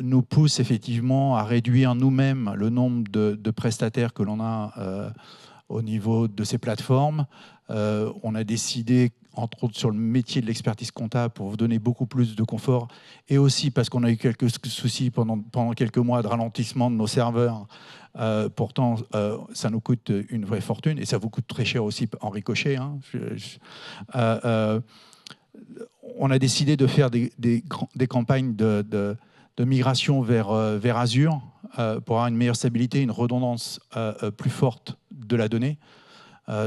F: nous pousse effectivement à réduire nous-mêmes le nombre de prestataires que l'on a au niveau de ces plateformes. On a décidé, entre autres sur le métier de l'expertise comptable, pour vous donner beaucoup plus de confort, et aussi parce qu'on a eu quelques soucis pendant quelques mois de ralentissement de nos serveurs. Pourtant, ça nous coûte une vraie fortune, et ça vous coûte très cher aussi en ricochet. On a décidé de faire des campagnes de migration vers Azure pour avoir une meilleure stabilité, une redondance plus forte de la donnée.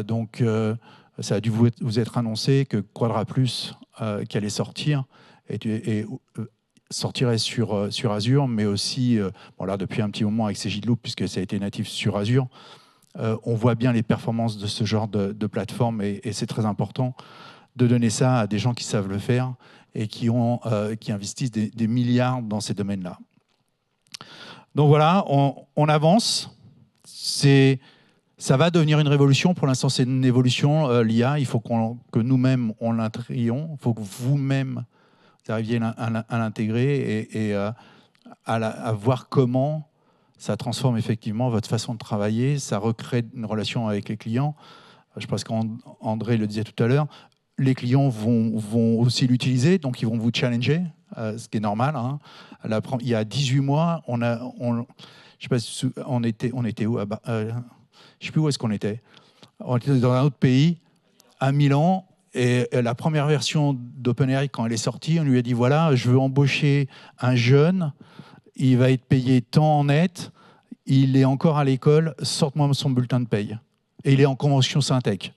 F: Donc, ça a dû vous être annoncé que Quadra Plus, qui allait sortir, sortirait sur Azure, mais aussi, là, depuis un petit moment avec Cegid-Loop, puisque ça a été natif sur Azure. On voit bien les performances de ce genre de plateforme, et c'est très important de donner ça à des gens qui savent le faire et qui investissent des milliards dans ces domaines-là. Donc voilà, on avance. Ça va devenir une révolution. Pour l'instant, c'est une évolution, l'IA. Il faut que nous-mêmes, on l'intégrions. Il faut que vous-même, vous arriviez à l'intégrer et à voir comment ça transforme effectivement votre façon de travailler. Ça recrée une relation avec les clients. Je pense qu'André le disait tout à l'heure. Les clients vont aussi l'utiliser, donc ils vont vous challenger, ce qui est normal. Il y a 18 mois, je sais pas si on était où, je ne sais plus où est-ce qu'on était. On était dans un autre pays, à Milan, et la première version d'OpenAI, quand elle est sortie, on lui a dit, voilà, je veux embaucher un jeune, il va être payé tant en net, il est encore à l'école, sorte-moi son bulletin de paye. Et il est en convention Syntec.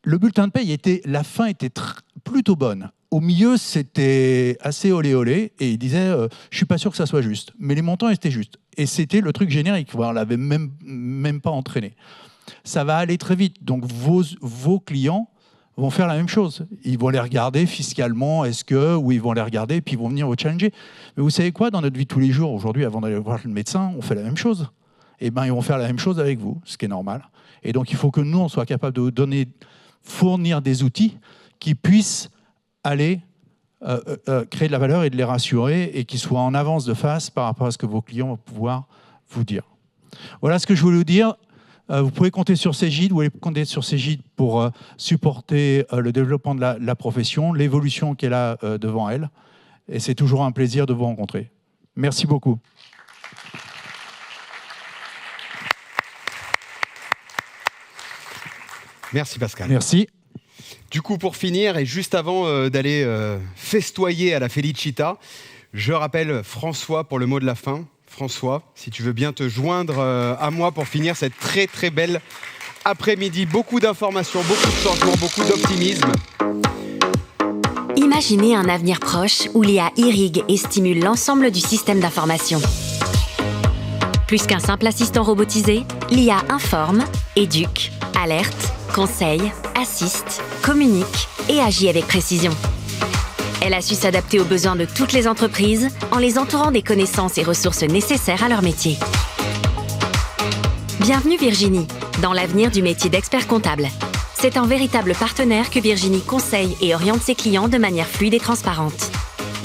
F: Le bulletin de paye, la fin était plutôt bonne. Au milieu, c'était assez olé-olé, et il disait je ne suis pas sûr que ça soit juste. Mais les montants étaient justes. Et c'était le truc générique, on ne l'avait même pas entraîné. Ça va aller très vite. Donc vos clients vont faire la même chose. Ils vont les regarder fiscalement, ou ils vont les regarder, puis ils vont venir vous challenger. Mais vous savez quoi, dans notre vie de tous les jours, aujourd'hui, avant d'aller voir le médecin, on fait la même chose. Eh bien, ils vont faire la même chose avec vous, ce qui est normal. Et donc, il faut que nous, on soit capable de vous fournir des outils qui puissent aller créer de la valeur et de les rassurer, et qui soient en avance de face par rapport à ce que vos clients vont pouvoir vous dire. Voilà ce que je voulais vous dire. Vous pouvez compter sur Cegid, vous pouvez compter sur Cegid pour supporter le développement de la profession, l'évolution qu'elle a devant elle. Et c'est toujours un plaisir de vous rencontrer. Merci beaucoup.
A: Merci Pascal.
F: Merci.
A: Du coup, pour finir, et juste avant d'aller festoyer à la Felicita, je rappelle François pour le mot de la fin. François, si tu veux bien te joindre à moi pour finir cette très très belle après-midi. Beaucoup d'informations, beaucoup de changements, beaucoup d'optimisme.
G: Imaginez un avenir proche où l'IA irrigue et stimule l'ensemble du système d'information. Plus qu'un simple assistant robotisé, l'IA informe, éduque, alerte, conseille, assiste, communique et agit avec précision. Elle a su s'adapter aux besoins de toutes les entreprises en les entourant des connaissances et ressources nécessaires à leur métier. Bienvenue Virginie, dans l'avenir du métier d'expert comptable. C'est un véritable partenaire que Virginie conseille et oriente ses clients de manière fluide et transparente.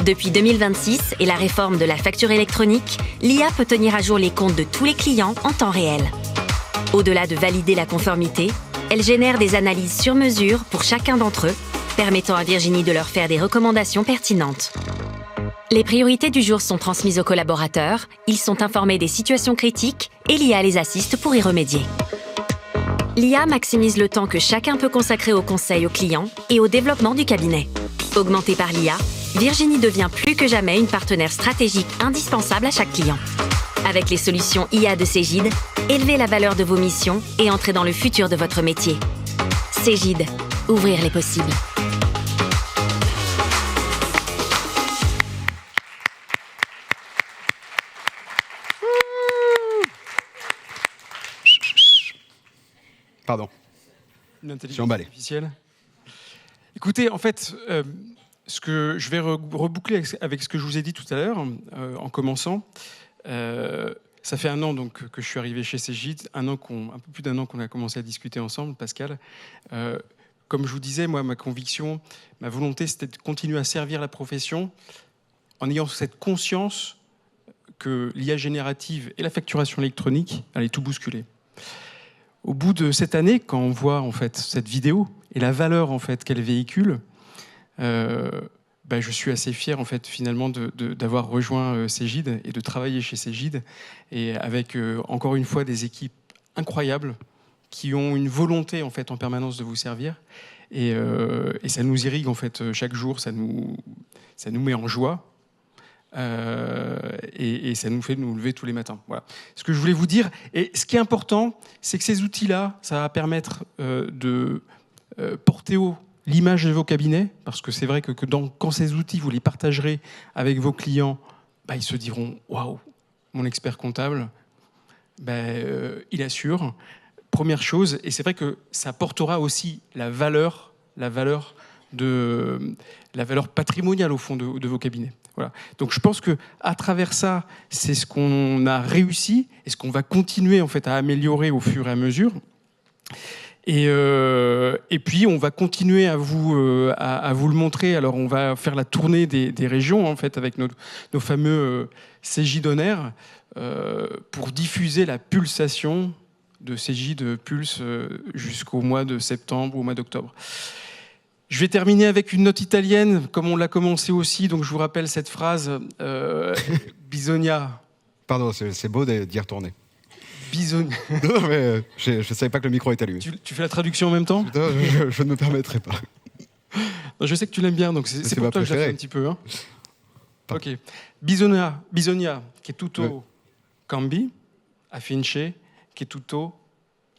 G: Depuis 2026 et la réforme de la facture électronique, l'IA peut tenir à jour les comptes de tous les clients en temps réel. Au-delà de valider la conformité, elle génère des analyses sur mesure pour chacun d'entre eux, permettant à Virginie de leur faire des recommandations pertinentes. Les priorités du jour sont transmises aux collaborateurs, ils sont informés des situations critiques et l'IA les assiste pour y remédier. L'IA maximise le temps que chacun peut consacrer au conseil aux clients et au développement du cabinet. Augmentée par l'IA, Virginie devient plus que jamais une partenaire stratégique indispensable à chaque client. Avec les solutions IA de Cegid, élevez la valeur de vos missions et entrez dans le futur de votre métier. Cegid, Ouvrir les possibles.
A: Pardon.
H: Une intelligence
A: J'ai emballé.
H: artificielle. Écoutez, en fait, ce que je vais reboucler avec ce que je vous ai dit tout à l'heure, en commençant. Ça fait 1 an donc, que je suis arrivé chez Cegid, un peu plus d'1 an qu'on a commencé à discuter ensemble, Pascal. Comme je vous disais, moi, ma conviction, ma volonté, c'était de continuer à servir la profession en ayant cette conscience que l'IA générative et la facturation électronique allaient tout bousculer. Au bout de cette année, quand on voit en fait cette vidéo et la valeur en fait qu'elle véhicule, je suis assez fier en fait finalement d'avoir rejoint Cegid et de travailler chez Cegid et avec encore une fois des équipes incroyables qui ont une volonté en fait en permanence de vous servir et ça nous irrigue en fait chaque jour, ça nous met en joie. Et ça nous fait nous lever tous les matins. Voilà. Ce que je voulais vous dire, et ce qui est important, c'est que ces outils-là, ça va permettre de porter haut l'image de vos cabinets, parce que c'est vrai que quand ces outils, vous les partagerez avec vos clients, ils se diront « Waouh, mon expert comptable, il assure ». Première chose, et c'est vrai que ça portera aussi la valeur patrimoniale au fond de vos cabinets. Voilà. Donc je pense que à travers ça, c'est ce qu'on a réussi et ce qu'on va continuer en fait à améliorer au fur et à mesure. Et puis on va continuer à vous le montrer. Alors on va faire la tournée des régions en fait avec nos fameux Cegid d'honneur pour diffuser la pulsation de Cegid Pulse jusqu'au mois de septembre ou au mois d'octobre. Je vais terminer avec une note italienne, comme on l'a commencé aussi, donc je vous rappelle cette phrase, bisogna...
A: Pardon, c'est beau d'y retourner.
H: Bisogna...
A: Non, mais je ne savais pas que le micro était allumé.
H: Tu fais la traduction en même temps ?
A: Non, je ne me permettrai pas.
H: Non, je sais que tu l'aimes bien, donc c'est pour toi que je la fais un petit peu. Hein. Ok. Bisogna che tutto cambi, affinché che tutto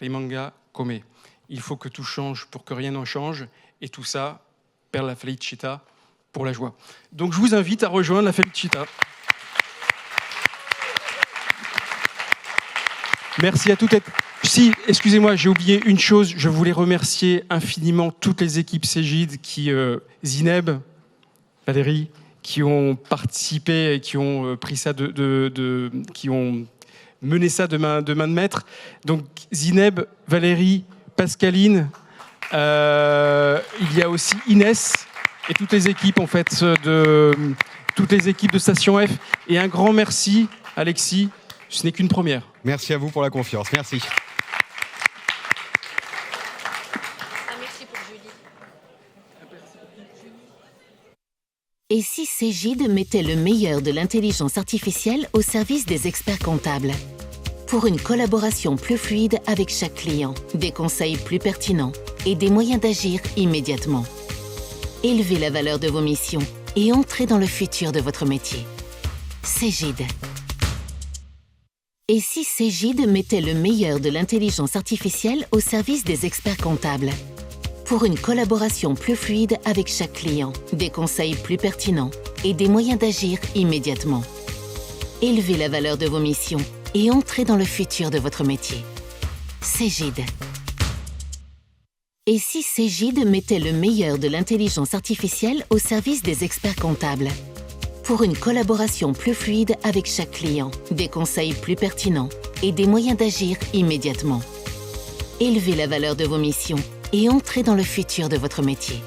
H: rimanga come. Il faut que tout change pour que rien n'en change. Et tout ça, per la felicità, pour la joie. Donc je vous invite à rejoindre la felicità. Merci à toutes. Si, excusez-moi, j'ai oublié une chose. Je voulais remercier infiniment toutes les équipes Cegid Zineb, Valérie, qui ont participé et qui ont pris ça qui ont mené ça de main de maître. Donc Zineb, Valérie, Pascaline. Il y a aussi Inès et toutes les équipes en fait toutes les équipes de Station F et un grand merci Alexis, ce n'est qu'une première.
A: Merci à vous pour la confiance, merci.
G: Merci pour Julie. Et si Cegid mettait le meilleur de l'intelligence artificielle au service des experts comptables ? Pour une collaboration plus fluide avec chaque client, des conseils plus pertinents et des moyens d'agir immédiatement. Élevez la valeur de vos missions et entrez dans le futur de votre métier. Cegid. Et si Cegid mettait le meilleur de l'intelligence artificielle au service des experts comptables ? Pour une collaboration plus fluide avec chaque client, des conseils plus pertinents et des moyens d'agir immédiatement. Élevez la valeur de vos missions et entrez dans le futur de votre métier. Cegid. Et si Cegid mettait le meilleur de l'intelligence artificielle au service des experts comptables ? Pour une collaboration plus fluide avec chaque client, des conseils plus pertinents et des moyens d'agir immédiatement. Élevez la valeur de vos missions et entrez dans le futur de votre métier.